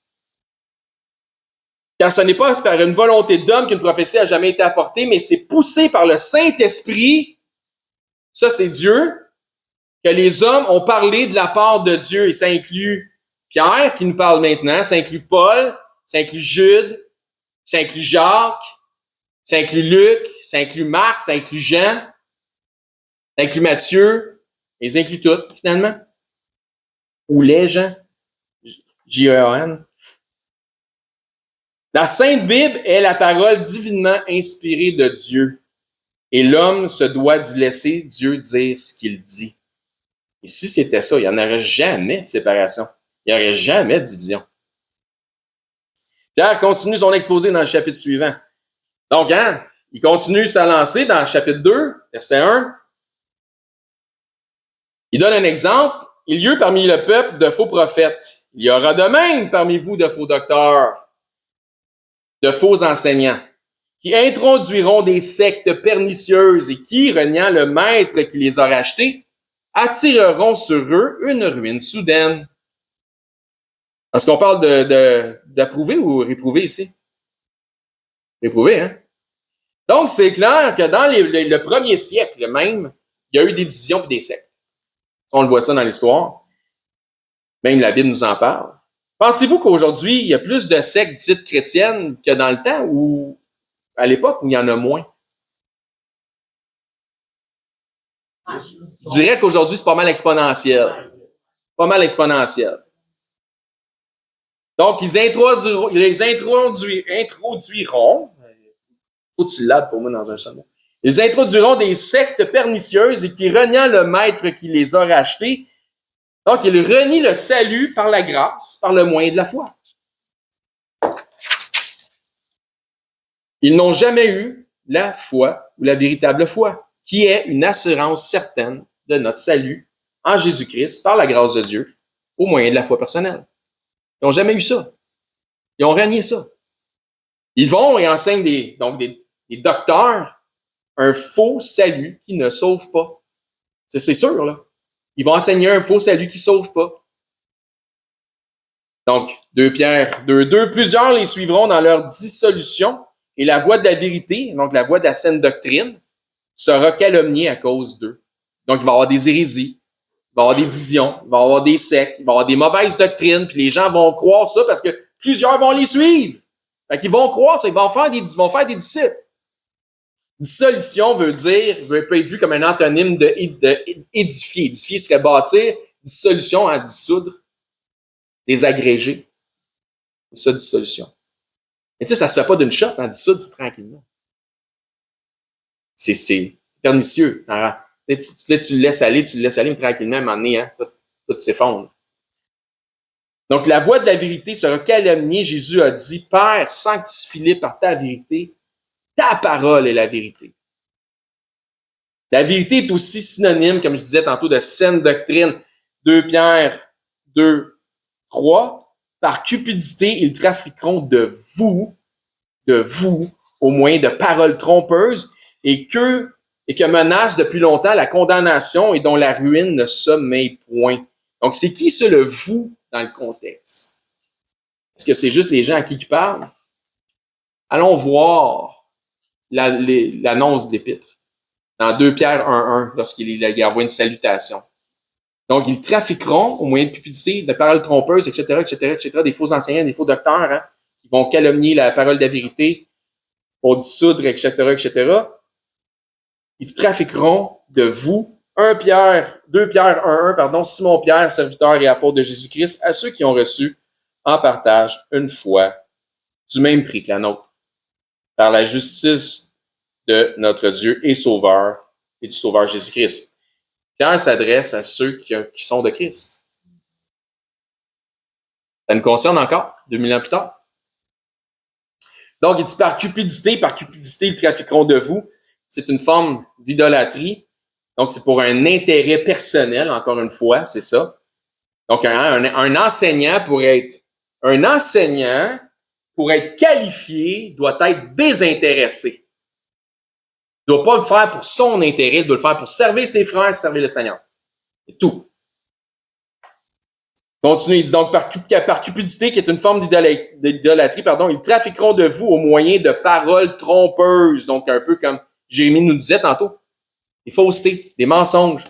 Car ce n'est pas par une volonté d'homme qu'une prophétie n'a jamais été apportée, mais c'est poussé par le Saint-Esprit. Ça, c'est Dieu. Que les hommes ont parlé de la part de Dieu. Et ça inclut Pierre, qui nous parle maintenant. Ça inclut Paul. Ça inclut Jude. Ça inclut Jacques. Ça inclut Luc. Ça inclut Marc. Ça inclut Jean. Ça inclut Matthieu. Ils les inclut toutes, finalement. Ou les gens. J-E-A-N. La Sainte Bible est la parole divinement inspirée de Dieu. Et l'homme se doit d'y laisser Dieu dire ce qu'il dit. Et si c'était ça, il n'y en aurait jamais de séparation. Il n'y aurait jamais de division. Pierre continue son exposé dans le chapitre suivant. Donc, il continue sa lancée dans le chapitre 2, verset 1. Il donne un exemple. Il y eut parmi le peuple de faux prophètes. Il y aura de même parmi vous de faux docteurs, de faux enseignants, qui introduiront des sectes pernicieuses et qui, reniant le maître qui les a rachetés, attireront sur eux une ruine soudaine. Est-ce qu'on parle d'approuver ou réprouver ici? Réprouver, hein? Donc, c'est clair que dans le premier siècle même, il y a eu des divisions et des sectes. On le voit ça dans l'histoire. Même la Bible nous en parle. Pensez-vous qu'aujourd'hui, il y a plus de sectes dites chrétiennes que dans le temps ou à l'époque où il y en a moins? Je dirais qu'aujourd'hui, c'est pas mal exponentiel. Pas mal exponentiel. Donc, ils introduiront, trop de syllabes pour moi dans un seul mot. Ils introduiront des sectes pernicieuses et qui reniant le maître qui les a rachetés. Donc, ils renient le salut par la grâce, par le moyen de la foi. Ils n'ont jamais eu la foi ou la véritable foi, qui est une assurance certaine de notre salut en Jésus-Christ par la grâce de Dieu au moyen de la foi personnelle. Ils n'ont jamais eu ça. Ils ont renié ça. Ils vont et enseignent des docteurs un faux salut qui ne sauve pas. C'est sûr, là. Ils vont enseigner un faux salut qui ne sauve pas. Donc, 2 Pierre 2:2, plusieurs les suivront dans leur dissolution et la voie de la vérité, donc la voie de la saine doctrine, sera calomniée à cause d'eux. Donc, il va y avoir des hérésies, il va y avoir des divisions, il va y avoir des sectes, il va y avoir des mauvaises doctrines, puis les gens vont croire ça parce que plusieurs vont les suivre. Fait qu'ils vont croire ça, ils vont faire des disciples. Dissolution peut être vu comme un antonyme de édifier. Édifier serait bâtir, dissolution à dissoudre, désagréger. C'est ça, dissolution. Mais tu sais, ça se fait pas d'une shot, en dissoudre tranquillement. C'est pernicieux. Tu le laisses aller, mais tranquillement, à un moment donné, hein, tout s'effondre. Donc, la voie de la vérité sera calomniée. Jésus a dit, Père, sanctifie-les par ta vérité. Ta parole est la vérité. La vérité est aussi synonyme, comme je disais tantôt, de saine doctrine. 2 Pierre 2:3. Par cupidité, ils trafiqueront de vous, au moyen de paroles trompeuses, et que menace depuis longtemps la condamnation et dont la ruine ne sommeille point. Donc, c'est qui ça, le vous, dans le contexte? Est-ce que c'est juste les gens à qui il parle? Allons voir l'annonce de l'épître. Dans 2 Pierre 1:1, lorsqu'il envoie une salutation. Donc, ils trafiqueront au moyen de cupidité, de paroles trompeuses, etc., des faux enseignants, des faux docteurs, hein, qui vont calomnier la parole de la vérité, pour dissoudre, etc. Ils trafiqueront de vous, 2 Pierre 1:1, Simon Pierre, serviteur et apôtre de Jésus-Christ, à ceux qui ont reçu en partage une foi du même prix que la nôtre, par la justice de notre Dieu et Sauveur et du Sauveur Jésus-Christ. Pierre s'adresse à ceux qui sont de Christ. Ça nous concerne encore, 2000 ans plus tard. Donc, il dit par cupidité, ils trafiqueront de vous. C'est une forme d'idolâtrie. Donc, c'est pour un intérêt personnel, encore une fois, c'est ça. Donc, un enseignant pour être qualifié doit être désintéressé. Il ne doit pas le faire pour son intérêt, il doit le faire pour servir ses frères, servir le Seigneur. C'est tout. Continue, il dit donc, par cupidité, qui est une forme d'idolâtrie, ils trafiqueront de vous au moyen de paroles trompeuses. Donc, un peu comme Jérémie nous disait tantôt. Des faussetés, des mensonges,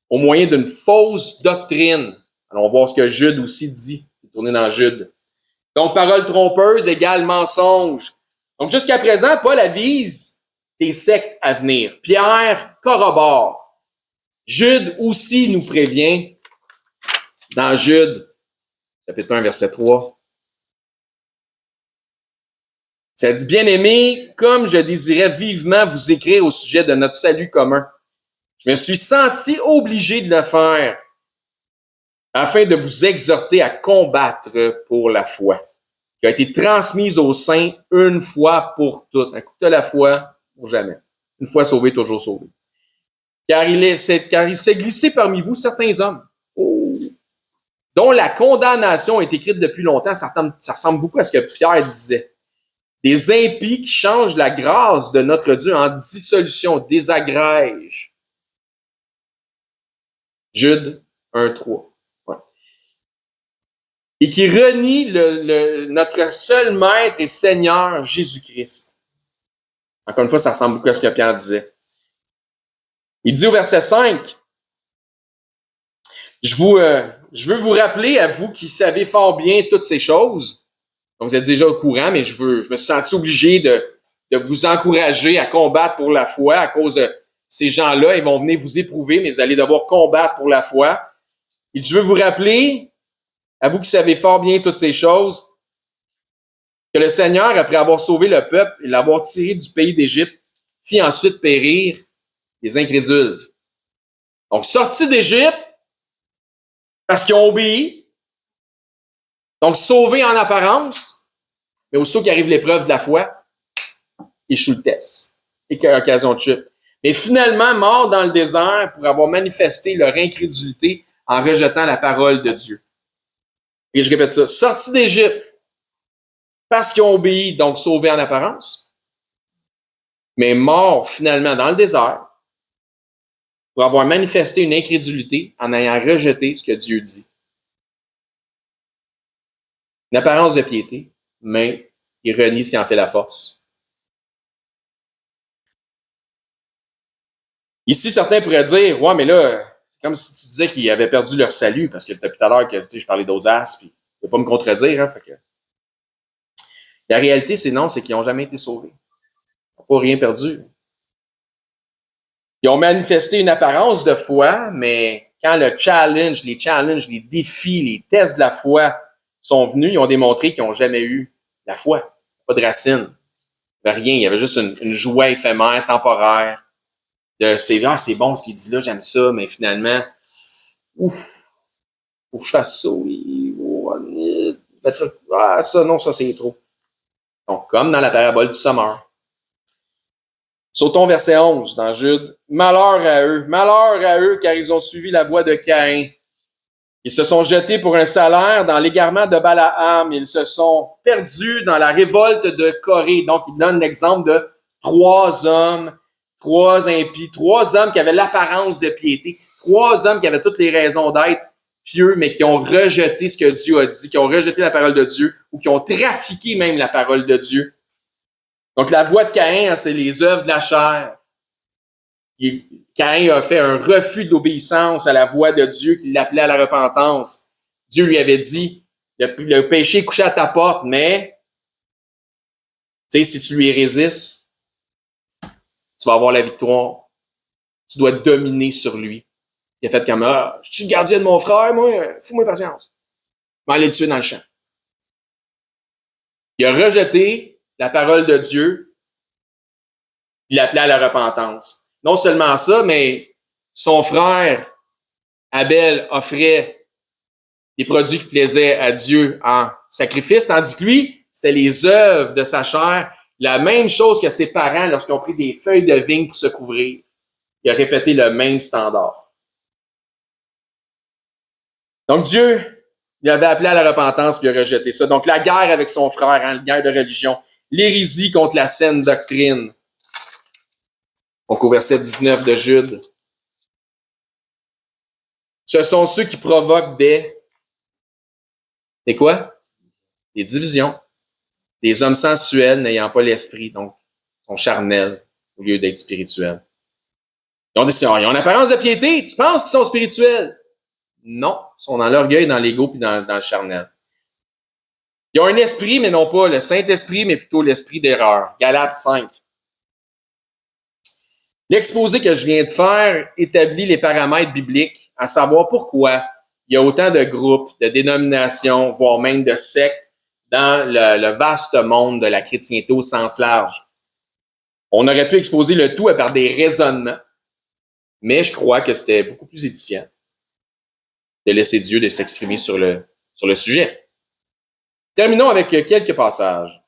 au moyen d'une fausse doctrine. Alors, on va voir ce que Jude aussi dit. Il est tourné dans Jude. Donc, paroles trompeuses égale mensonge. Donc, jusqu'à présent, Paul avise des sectes à venir. Pierre corrobore. Jude aussi nous prévient dans Jude, chapitre 1, verset 3. Ça dit, bien-aimés, comme je désirais vivement vous écrire au sujet de notre salut commun, je me suis senti obligé de le faire afin de vous exhorter à combattre pour la foi qui a été transmise aux saints une fois pour toutes. Un coup de la foi pour jamais. Une fois sauvé, toujours sauvé. Car il s'est glissé parmi vous certains hommes dont la condamnation est écrite depuis longtemps. Ça ressemble beaucoup à ce que Pierre disait. Des impies qui changent la grâce de notre Dieu en dissolution, désagrègent. Jude 1:3. Ouais. Et qui renie notre seul Maître et Seigneur Jésus-Christ. Encore une fois, ça ressemble beaucoup à ce que Pierre disait. Il dit au verset 5, je veux vous rappeler, à vous qui savez fort bien toutes ces choses, donc vous êtes déjà au courant, mais je me suis senti obligé de vous encourager à combattre pour la foi à cause de ces gens-là, ils vont venir vous éprouver, mais vous allez devoir combattre pour la foi. Et je veux vous rappeler, à vous qui savez fort bien toutes ces choses, que le Seigneur, après avoir sauvé le peuple et l'avoir tiré du pays d'Égypte, fit ensuite périr les incrédules. Donc, sortis d'Égypte, parce qu'ils ont obéi, donc sauvés en apparence, mais aussitôt qu'arrive l'épreuve de la foi, ils échouent le test. Et qu'il y a occasion de chute. Mais finalement, morts dans le désert pour avoir manifesté leur incrédulité en rejetant la parole de Dieu. Et je répète ça, sortis d'Égypte, parce qu'ils ont obéi, donc sauvés en apparence, mais morts finalement dans le désert pour avoir manifesté une incrédulité en ayant rejeté ce que Dieu dit. Une apparence de piété, mais il renie ce qui en fait la force. Ici, certains pourraient dire, ouais, mais là, c'est comme si tu disais qu'ils avaient perdu leur salut, parce que depuis tout à l'heure que je parlais d'Osas, puis je ne vais pas me contredire, hein, fait que... La réalité, c'est non, c'est qu'ils n'ont jamais été sauvés. Ils n'ont pas rien perdu. Ils ont manifesté une apparence de foi, mais quand le challenge, les défis, les tests de la foi sont venus, ils ont démontré qu'ils n'ont jamais eu la foi. Pas de racine. Rien. Il y avait juste une joie éphémère, temporaire. C'est bon ce qu'il dit là, j'aime ça, mais finalement, ouf, faut que je fasse ça, oui. Ça, non, ça, c'est trop. Donc, comme dans la parabole du sommeur. Sautons verset 11 dans Jude. Malheur à eux, car ils ont suivi la voie de Caïn. Ils se sont jetés pour un salaire dans l'égarement de Balaam. Ils se sont perdus dans la révolte de Corée. Donc, il donne l'exemple de 3 hommes, 3 impies, 3 hommes qui avaient l'apparence de piété, 3 hommes qui avaient toutes les raisons d'être pieux, mais qui ont rejeté ce que Dieu a dit, qui ont rejeté la parole de Dieu, ou qui ont trafiqué même la parole de Dieu. Donc, la voie de Caïn, c'est les œuvres de la chair. Caïn a fait un refus d'obéissance à la voix de Dieu qui l'appelait à la repentance. Dieu lui avait dit, le péché est couché à ta porte, mais, tu sais, si tu lui résistes, tu vas avoir la victoire. Tu dois dominer sur lui. Il a fait comme, je suis le gardien de mon frère, moi, fous-moi patience. Je vais aller le tuer dans le champ. Il a rejeté la parole de Dieu, il l'appelait à la repentance. Non seulement ça, mais son frère, Abel, offrait des produits qui plaisaient à Dieu en sacrifice, tandis que lui, c'était les œuvres de sa chair, la même chose que ses parents lorsqu'ils ont pris des feuilles de vigne pour se couvrir. Il a répété le même standard. Donc Dieu, il avait appelé à la repentance puis il a rejeté ça. Donc la guerre avec son frère, la guerre de religion, l'hérésie contre la saine doctrine. Donc au verset 19 de Jude. Ce sont ceux qui provoquent des quoi? Des divisions. Des hommes sensuels n'ayant pas l'esprit, donc sont charnels au lieu d'être spirituels. Ils ont une apparence de piété. Tu penses qu'ils sont spirituels? Non. Ils sont dans l'orgueil, dans l'ego puis dans le charnel. Ils ont un esprit, mais non pas le Saint-Esprit, mais plutôt l'esprit d'erreur. Galates 5. L'exposé que je viens de faire établit les paramètres bibliques, à savoir pourquoi il y a autant de groupes, de dénominations, voire même de sectes dans le vaste monde de la chrétienté au sens large. On aurait pu exposer le tout par des raisonnements, mais je crois que c'était beaucoup plus édifiant de laisser Dieu de s'exprimer sur le sujet. Terminons avec quelques passages.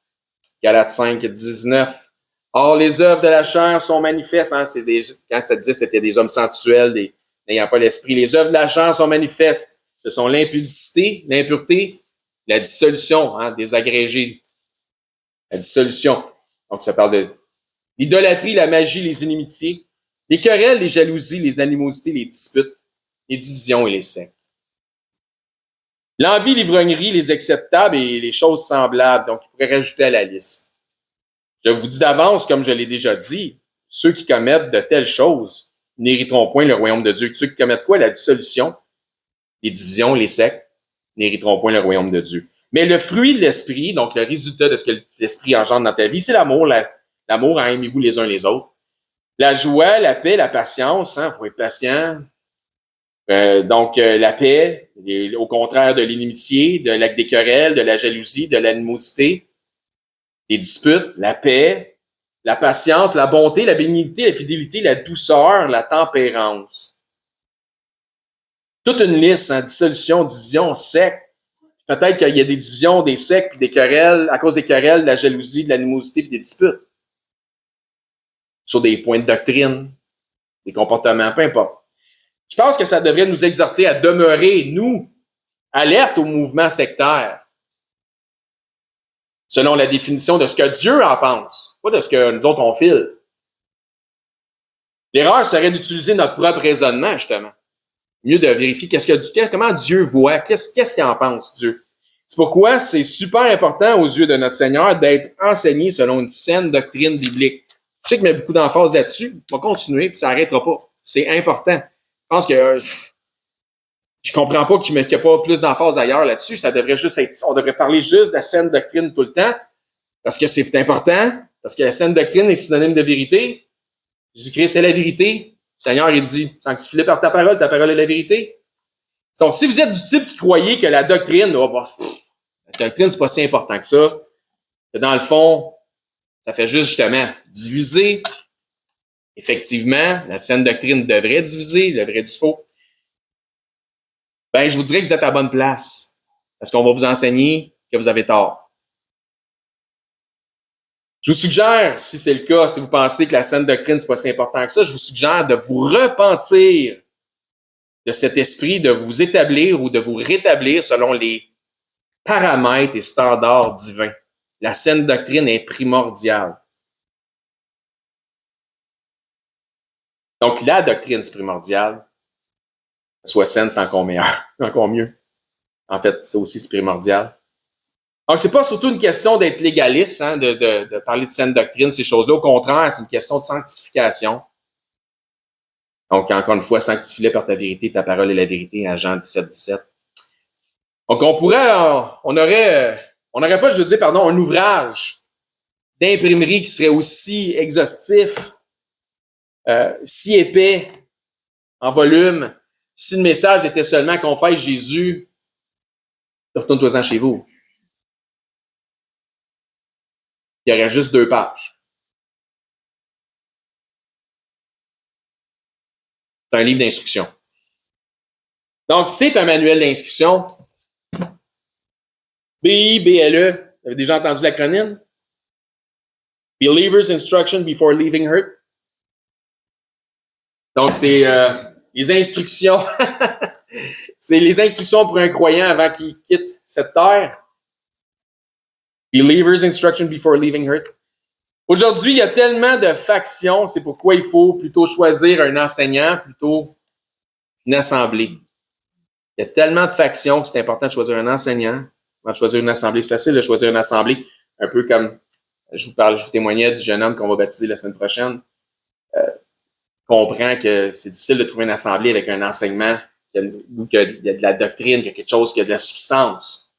Galates 5, 19. Or, les œuvres de la chair sont manifestes. Hein, quand ça disait c'était des hommes sensuels, n'ayant pas l'esprit. Les œuvres de la chair sont manifestes. Ce sont l'impudicité, l'impureté, la dissolution, des agrégés. La dissolution. Donc, ça parle de l'idolâtrie, la magie, les inimitiés, les querelles, les jalousies, les animosités, les disputes, les divisions et les sectes. L'envie, l'ivrognerie, les acceptables et les choses semblables. Donc, il pourrait rajouter à la liste. Je vous dis d'avance, comme je l'ai déjà dit, ceux qui commettent de telles choses n'hériteront point le royaume de Dieu. Ceux qui commettent quoi? La dissolution, les divisions, les sectes, n'hériteront point le royaume de Dieu. Mais le fruit de l'esprit, donc le résultat de ce que l'esprit engendre dans ta vie, c'est l'amour. L'amour, aimez-vous les uns les autres. La joie, la paix, la patience, hein, faut être patient. Donc, la paix, au contraire de l'inimitié, des querelles, de la jalousie, de l'animosité, des disputes, la paix, la patience, la bonté, la bénignité, la fidélité, la douceur, la tempérance. Toute une liste, hein, dissolution, division, secte. Peut-être qu'il y a des divisions, des sectes, puis des querelles, à cause des querelles, de la jalousie, de l'animosité, puis des disputes. Sur des points de doctrine, des comportements, peu importe. Je pense que ça devrait nous exhorter à demeurer, nous, alertes au mouvement sectaire, selon la définition de ce que Dieu en pense, pas de ce que nous autres on file. L'erreur serait d'utiliser notre propre raisonnement, justement. Mieux de vérifier comment Dieu voit, qu'est-ce qu'il en pense, Dieu. C'est pourquoi c'est super important aux yeux de notre Seigneur d'être enseigné selon une saine doctrine biblique. Je sais que je mets beaucoup d'emphase là-dessus. On va continuer, puis ça n'arrêtera pas. C'est important. Je pense que je comprends pas qu'il n'y a pas plus d'emphase ailleurs là-dessus. Ça devrait juste être, on devrait parler juste de la saine doctrine tout le temps, parce que c'est important, parce que la saine doctrine est synonyme de vérité. Jésus-Christ, c'est la vérité. Le Seigneur, il dit, sanctifie-le par ta parole est la vérité. Donc, si vous êtes du type qui croyez que la doctrine, la doctrine, c'est pas si important que ça, que dans le fond, ça fait juste justement diviser. Effectivement, la saine doctrine devrait diviser, le vrai du faux. Ben, je vous dirais que vous êtes à la bonne place. Parce qu'on va vous enseigner que vous avez tort. Je vous suggère, si c'est le cas, si vous pensez que la saine doctrine, c'est pas si important que ça, je vous suggère de vous repentir de cet esprit, de vous établir ou de vous rétablir selon les paramètres et standards divins. La saine doctrine est primordiale. Donc, la doctrine, c'est primordial. Soit saine, c'est encore meilleur, encore mieux. En fait, ça aussi, c'est primordial. Donc, c'est pas surtout une question d'être légaliste, hein, de parler de saine doctrine, ces choses-là. Au contraire, c'est une question de sanctification. Donc, encore une fois, sanctifie-les par ta vérité, ta parole est la vérité, à Jean 17, 17. Donc, on n'aurait pas, je veux dire, pardon, un ouvrage d'imprimerie qui serait aussi exhaustif, si épais, en volume, si le message était seulement confesse Jésus, retourne-toi-en chez vous. Il y aurait juste 2 pages. C'est un livre d'instruction. Donc, c'est un manuel d'instruction. BIBLE. Vous avez déjà entendu l'acronyme? Believer's Instruction Before Leaving Earth. Donc, c'est les instructions. C'est les instructions pour un croyant avant qu'il quitte cette terre. Believer's Instruction Before Leaving Earth. Aujourd'hui, il y a tellement de factions, c'est pourquoi il faut plutôt choisir un enseignant plutôt qu'une assemblée. Il y a tellement de factions que c'est important de choisir un enseignant. Avant de choisir une assemblée, c'est facile de choisir une assemblée, un peu comme je vous témoignais du jeune homme qu'on va baptiser la semaine prochaine. Comprend que c'est difficile de trouver une assemblée avec un enseignement où il y a de la doctrine, qu'il y a quelque chose, qu'il y a de la substance.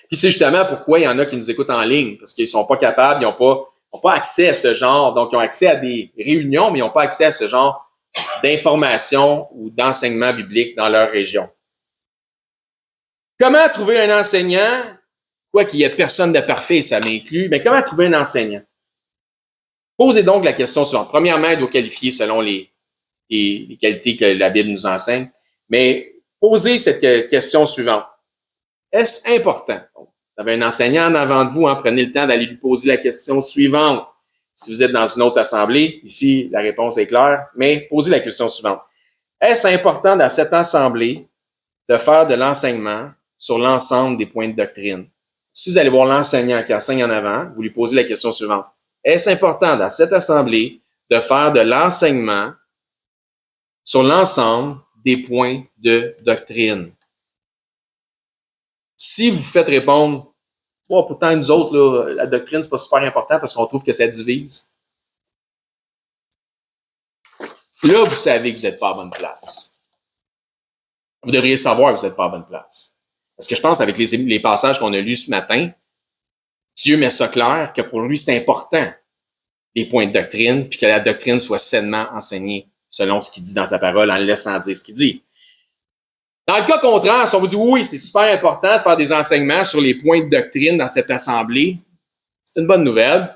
Puis c'est justement pourquoi il y en a qui nous écoutent en ligne, parce qu'ils sont pas capables, ils n'ont pas accès à ce genre, donc ils ont accès à des réunions, mais ils n'ont pas accès à ce genre d'informations ou d'enseignements bibliques dans leur région. Comment trouver un enseignant? Quoi qu'il y ait personne de parfait, ça m'inclut, mais comment trouver un enseignant? Posez donc la question suivante. Premièrement, il doit qualifier selon les qualités que la Bible nous enseigne, mais posez cette question suivante. Est-ce important? Donc, vous avez un enseignant en avant de vous, hein, prenez le temps d'aller lui poser la question suivante. Si vous êtes dans une autre assemblée, ici, la réponse est claire, mais posez la question suivante. Est-ce important dans cette assemblée de faire de l'enseignement sur l'ensemble des points de doctrine? Si vous allez voir l'enseignant qui enseigne en avant, vous lui posez la question suivante. Est-ce important dans cette assemblée de faire de l'enseignement sur l'ensemble des points de doctrine? Si vous faites répondre, oh, pourtant nous autres, là, la doctrine, c'est pas super important parce qu'on trouve que ça divise. Là, vous savez que vous n'êtes pas à bonne place. Vous devriez savoir que vous n'êtes pas à bonne place. Parce que je pense, avec les passages qu'on a lus ce matin, Dieu met ça clair que pour lui, c'est important les points de doctrine, puis que la doctrine soit sainement enseignée selon ce qu'il dit dans sa parole, en le laissant dire ce qu'il dit. Dans le cas contraire, si on vous dit oui, c'est super important de faire des enseignements sur les points de doctrine dans cette assemblée, c'est une bonne nouvelle.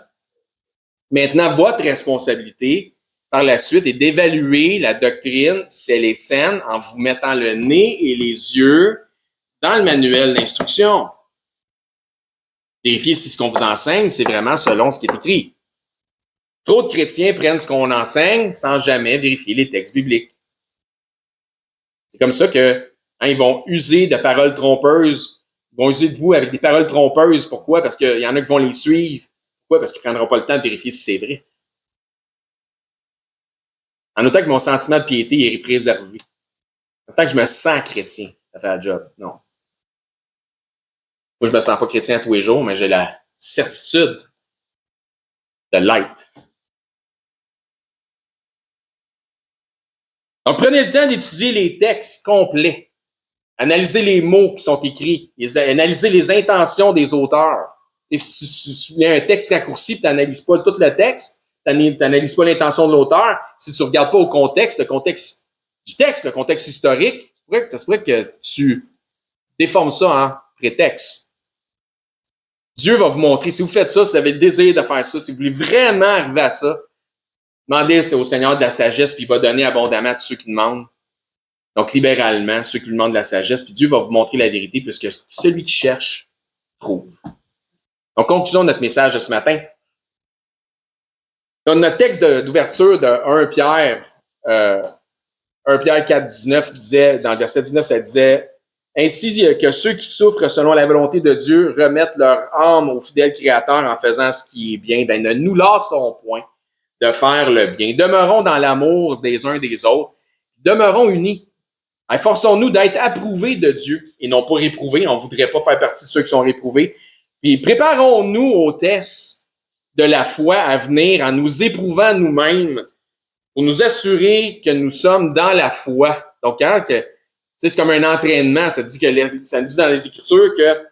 Maintenant, votre responsabilité par la suite est d'évaluer la doctrine, si elle est saine, en vous mettant le nez et les yeux dans le manuel d'instruction. Vérifiez si ce qu'on vous enseigne, c'est vraiment selon ce qui est écrit. Trop de chrétiens prennent ce qu'on enseigne sans jamais vérifier les textes bibliques. C'est comme ça que ils vont user de paroles trompeuses. Ils vont user de vous avec des paroles trompeuses. Pourquoi? Parce qu'il y en a qui vont les suivre. Pourquoi? Parce qu'ils ne prendront pas le temps de vérifier si c'est vrai. En autant que mon sentiment de piété est préservé. En tant que je me sens chrétien, ça fait un job. Non. Moi, je me sens pas chrétien tous les jours, mais j'ai la certitude de l'être. Donc, prenez le temps d'étudier les textes complets. Analysez les mots qui sont écrits. Analysez les intentions des auteurs. Si tu mets un texte raccourci et tu n'analyses pas tout le texte, tu n'analyses pas l'intention de l'auteur, si tu ne regardes pas au contexte, le contexte du texte, le contexte historique, ça se pourrait que tu déformes ça en prétexte. Dieu va vous montrer. Si vous faites ça, si vous avez le désir de faire ça, si vous voulez vraiment arriver à ça, demandez au Seigneur de la sagesse, puis il va donner abondamment à tous ceux qui demandent. Donc, libéralement, ceux qui lui demandent de la sagesse, puis Dieu va vous montrer la vérité, puisque celui qui cherche, trouve. Donc, conclusion de notre message de ce matin. Dans notre texte d'ouverture de 1 Pierre 4, 19 disait, dans le verset 19, ça disait « Ainsi que ceux qui souffrent selon la volonté de Dieu remettent leur âme au fidèle Créateur en faisant ce qui est bien, ben ne nous lassons point de faire le bien. Demeurons dans l'amour des uns des autres. Demeurons unis. Forçons-nous d'être approuvés de Dieu et non pas réprouvés. On ne voudrait pas faire partie de ceux qui sont réprouvés. Puis préparons-nous au test de la foi à venir en nous éprouvant nous-mêmes pour nous assurer que nous sommes dans la foi. Donc, c'est comme un entraînement. Ça dit dans les Écritures que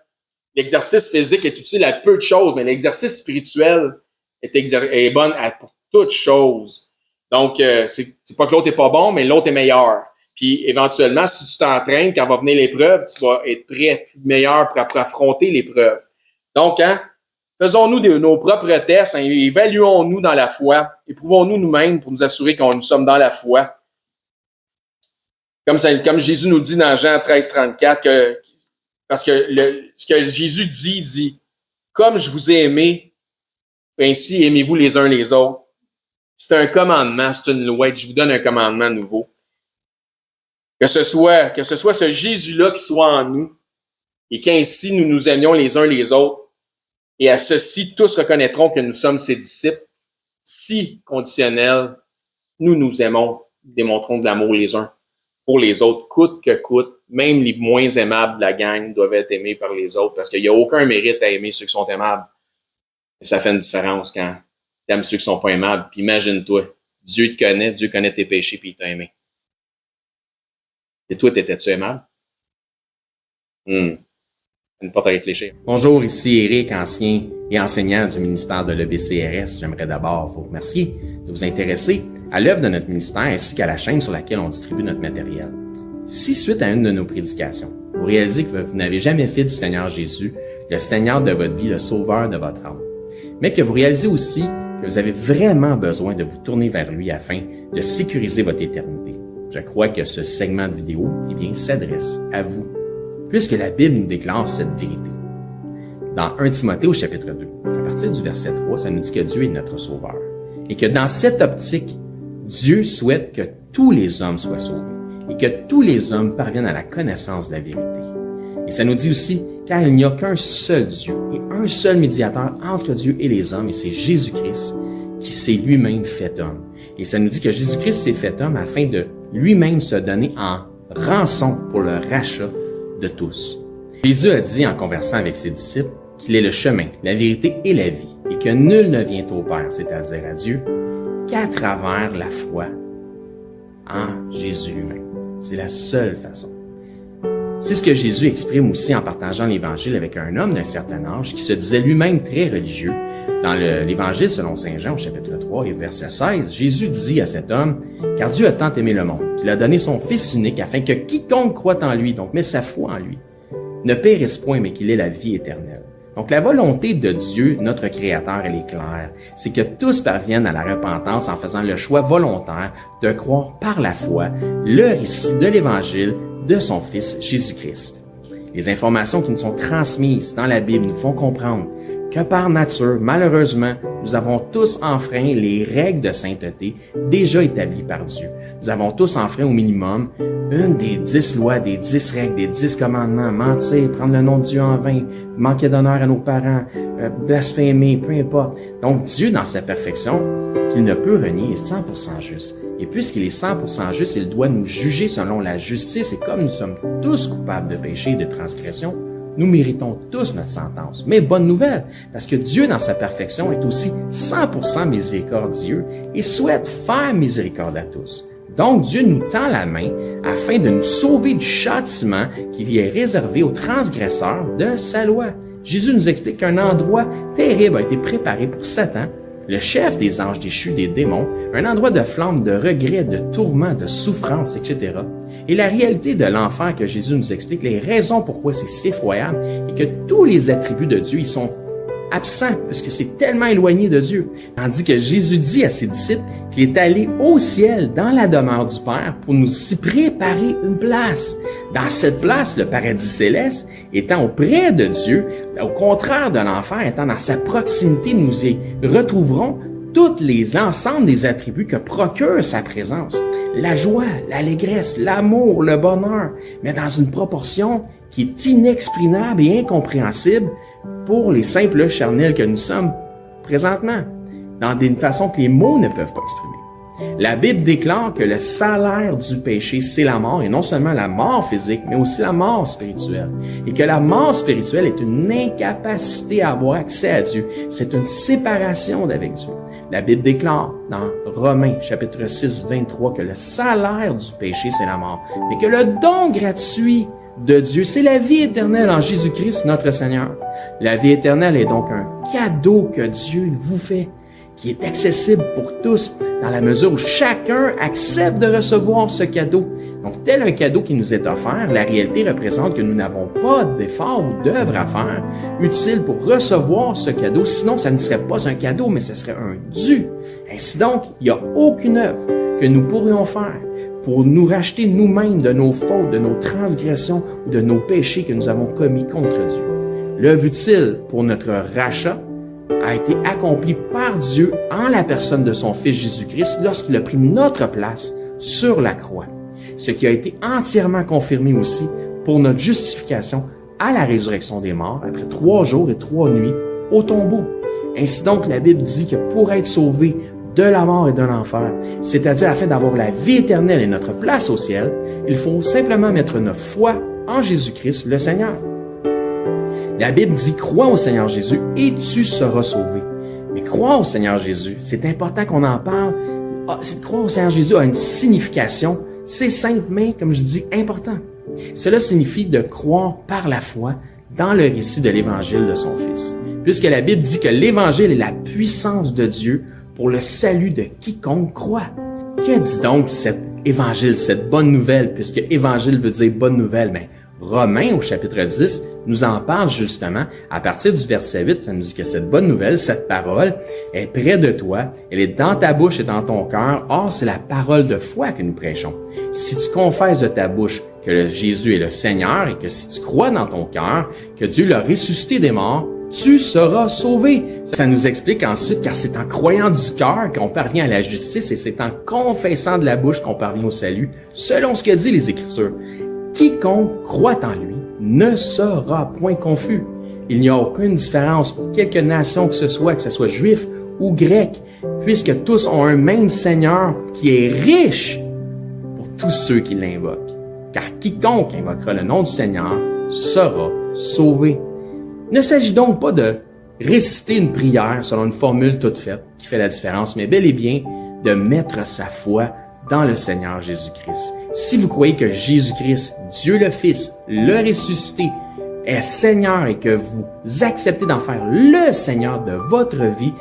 l'exercice physique est utile à peu de choses, mais l'exercice spirituel est bon à toutes choses. Donc, c'est pas que l'autre est pas bon, mais l'autre est meilleur. Puis, éventuellement, si tu t'entraînes, quand va venir l'épreuve, tu vas être prêt, meilleur pour affronter l'épreuve. Donc, faisons-nous nos propres tests, évaluons-nous dans la foi, éprouvons-nous nous-mêmes pour nous assurer qu'on nous sommes dans la foi. Comme Jésus nous dit dans Jean 13, 34, parce que ce que Jésus dit, comme je vous ai aimé, ainsi aimez-vous les uns les autres. C'est un commandement, c'est une loi. Je vous donne un commandement nouveau. Que ce soit ce Jésus-là qui soit en nous et qu'ainsi nous nous aimions les uns les autres. Et à ceci, tous reconnaîtront que nous sommes ses disciples. Si conditionnels, nous nous aimons, démontrons de l'amour les uns pour les autres, coûte que coûte. Même les moins aimables de la gang doivent être aimés par les autres parce qu'il n'y a aucun mérite à aimer ceux qui sont aimables. Et ça fait une différence quand tu aimes ceux qui ne sont pas aimables. Puis imagine-toi, Dieu connaît tes péchés puis il t'a aimé. Et toi, t'étais-tu aimable? Une porte à réfléchir. Bonjour, ici Éric, ancien et enseignant du ministère de l'EBCRS. J'aimerais d'abord vous remercier de vous intéresser à l'œuvre de notre ministère ainsi qu'à la chaîne sur laquelle on distribue notre matériel. Si, suite à une de nos prédications, vous réalisez que vous n'avez jamais fait du Seigneur Jésus le Seigneur de votre vie, le Sauveur de votre âme, mais que vous réalisez aussi que vous avez vraiment besoin de vous tourner vers lui afin de sécuriser votre éternité, je crois que ce segment de vidéo, s'adresse à vous, puisque la Bible nous déclare cette vérité. Dans 1 Timothée au chapitre 2, à partir du verset 3, ça nous dit que Dieu est notre Sauveur. Et que dans cette optique, Dieu souhaite que tous les hommes soient sauvés et que tous les hommes parviennent à la connaissance de la vérité. Et ça nous dit aussi, car il n'y a qu'un seul Dieu et un seul médiateur entre Dieu et les hommes, et c'est Jésus-Christ qui s'est lui-même fait homme. Et ça nous dit que Jésus-Christ s'est fait homme afin de lui-même se donner en rançon pour le rachat de tous. Jésus a dit en conversant avec ses disciples qu'il est le chemin, la vérité et la vie, et que nul ne vient au Père, c'est-à-dire à Dieu, qu'à travers la foi en Jésus lui-même. C'est la seule façon. C'est ce que Jésus exprime aussi en partageant l'Évangile avec un homme d'un certain âge qui se disait lui-même très religieux. Dans l'Évangile selon Saint Jean, au chapitre 3 et verset 16, Jésus dit à cet homme, « Car Dieu a tant aimé le monde, qu'il a donné son Fils unique, afin que quiconque croit en lui, donc met sa foi en lui, ne périsse point, mais qu'il ait la vie éternelle. » Donc la volonté de Dieu, notre Créateur, elle est claire. C'est que tous parviennent à la repentance en faisant le choix volontaire de croire par la foi le récit de l'Évangile de son Fils Jésus-Christ. Les informations qui nous sont transmises dans la Bible nous font comprendre que par nature, malheureusement, nous avons tous enfreint les règles de sainteté déjà établies par Dieu. Nous avons tous enfreint au minimum une des 10 lois, des 10 règles, des 10 commandements, mentir, prendre le nom de Dieu en vain, manquer d'honneur à nos parents, blasphémer, peu importe. Donc Dieu, dans sa perfection, qu'il ne peut renier, est 100% juste. Et puisqu'il est 100% juste, il doit nous juger selon la justice. Et comme nous sommes tous coupables de péché et de transgression, nous méritons tous notre sentence. Mais bonne nouvelle, parce que Dieu, dans sa perfection, est aussi 100% miséricordieux et souhaite faire miséricorde à tous. Donc, Dieu nous tend la main afin de nous sauver du châtiment qui lui est réservé aux transgresseurs de sa loi. Jésus nous explique qu'un endroit terrible a été préparé pour Satan, le chef des anges déchus, des démons, un endroit de flamme, de regret, de tourment, de souffrance, etc. Et la réalité de l'enfer que Jésus nous explique, les raisons pourquoi c'est si effroyable, et que tous les attributs de Dieu, ils sont absents, puisque c'est tellement éloigné de Dieu. Tandis que Jésus dit à ses disciples qu'il est allé au ciel, dans la demeure du Père, pour nous y préparer une place. Dans cette place, le paradis céleste, étant auprès de Dieu, au contraire de l'enfer, étant dans sa proximité, nous y retrouverons l'ensemble des attributs que procure sa présence. La joie, l'allégresse, l'amour, le bonheur, mais dans une proportion qui est inexprimable et incompréhensible pour les simples charnels que nous sommes présentement, dans une façon que les mots ne peuvent pas exprimer. La Bible déclare que le salaire du péché, c'est la mort, et non seulement la mort physique, mais aussi la mort spirituelle. Et que la mort spirituelle est une incapacité à avoir accès à Dieu. C'est une séparation d'avec Dieu. La Bible déclare dans Romains, chapitre 6, 23, que le salaire du péché, c'est la mort, mais que le don gratuit de Dieu, c'est la vie éternelle en Jésus-Christ, notre Seigneur. La vie éternelle est donc un cadeau que Dieu vous fait, qui est accessible pour tous, dans la mesure où chacun accepte de recevoir ce cadeau. Donc, tel un cadeau qui nous est offert, la réalité représente que nous n'avons pas d'effort ou d'œuvre à faire utile pour recevoir ce cadeau. Sinon, ça ne serait pas un cadeau, mais ce serait un dû. Ainsi donc, il n'y a aucune œuvre que nous pourrions faire pour nous racheter nous-mêmes de nos fautes, de nos transgressions ou de nos péchés que nous avons commis contre Dieu. L'œuvre utile pour notre rachat a été accomplie par Dieu en la personne de son Fils Jésus-Christ lorsqu'il a pris notre place sur la croix. Ce qui a été entièrement confirmé aussi pour notre justification à la résurrection des morts après 3 jours et 3 nuits au tombeau. Ainsi donc, la Bible dit que pour être sauvé de la mort et de l'enfer, c'est-à-dire afin d'avoir la vie éternelle et notre place au ciel, il faut simplement mettre notre foi en Jésus-Christ, le Seigneur. La Bible dit « Crois au Seigneur Jésus et tu seras sauvé ». Mais croire au Seigneur Jésus, c'est important qu'on en parle. Croire au Seigneur Jésus a une signification. C'est simple, mais, comme je dis, important. Cela signifie de croire par la foi dans le récit de l'Évangile de son Fils. Puisque la Bible dit que l'Évangile est la puissance de Dieu pour le salut de quiconque croit. Que dit donc cet Évangile, cette bonne nouvelle, puisque Évangile veut dire bonne nouvelle, mais Romains, au chapitre 10, nous en parle justement. À partir du verset 8, ça nous dit que cette bonne nouvelle, cette parole, est près de toi, elle est dans ta bouche et dans ton cœur. Or, c'est la parole de foi que nous prêchons. Si tu confesses de ta bouche que Jésus est le Seigneur et que si tu crois dans ton cœur que Dieu l'a ressuscité des morts, tu seras sauvé. Ça nous explique ensuite, car c'est en croyant du cœur qu'on parvient à la justice et c'est en confessant de la bouche qu'on parvient au salut, selon ce que dit les Écritures. Quiconque croit en lui ne sera point confus. Il n'y a aucune différence pour quelque nation que ce soit juif ou grec, puisque tous ont un même Seigneur qui est riche pour tous ceux qui l'invoquent. Car quiconque invoquera le nom du Seigneur sera sauvé. Il ne s'agit donc pas de réciter une prière selon une formule toute faite qui fait la différence, mais bel et bien de mettre sa foi dans le Seigneur Jésus-Christ. Si vous croyez que Jésus-Christ, Dieu le Fils, le ressuscité, est Seigneur et que vous acceptez d'en faire le Seigneur de votre vie,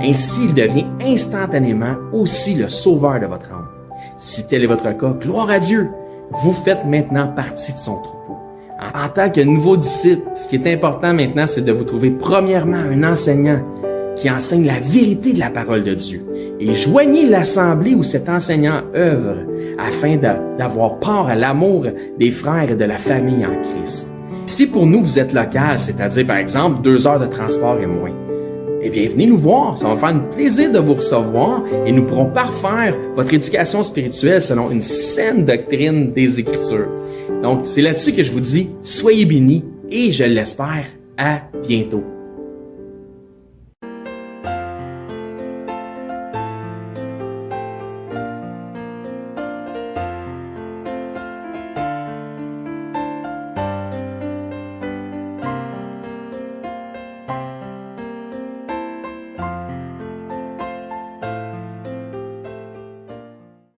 ainsi il devient instantanément aussi le sauveur de votre âme. Si tel est votre cas, gloire à Dieu, vous faites maintenant partie de son troupeau. En tant que nouveau disciple, ce qui est important maintenant, c'est de vous trouver premièrement un enseignant qui enseigne la vérité de la parole de Dieu. Et joignez l'assemblée où cet enseignant œuvre afin d'avoir part à l'amour des frères et de la famille en Christ. Si pour nous vous êtes local, c'est-à-dire par exemple 2 heures de transport et moins, eh bien venez nous voir, ça va me faire un plaisir de vous recevoir et nous pourrons parfaire votre éducation spirituelle selon une saine doctrine des Écritures. Donc c'est là-dessus que je vous dis, soyez bénis et je l'espère, à bientôt.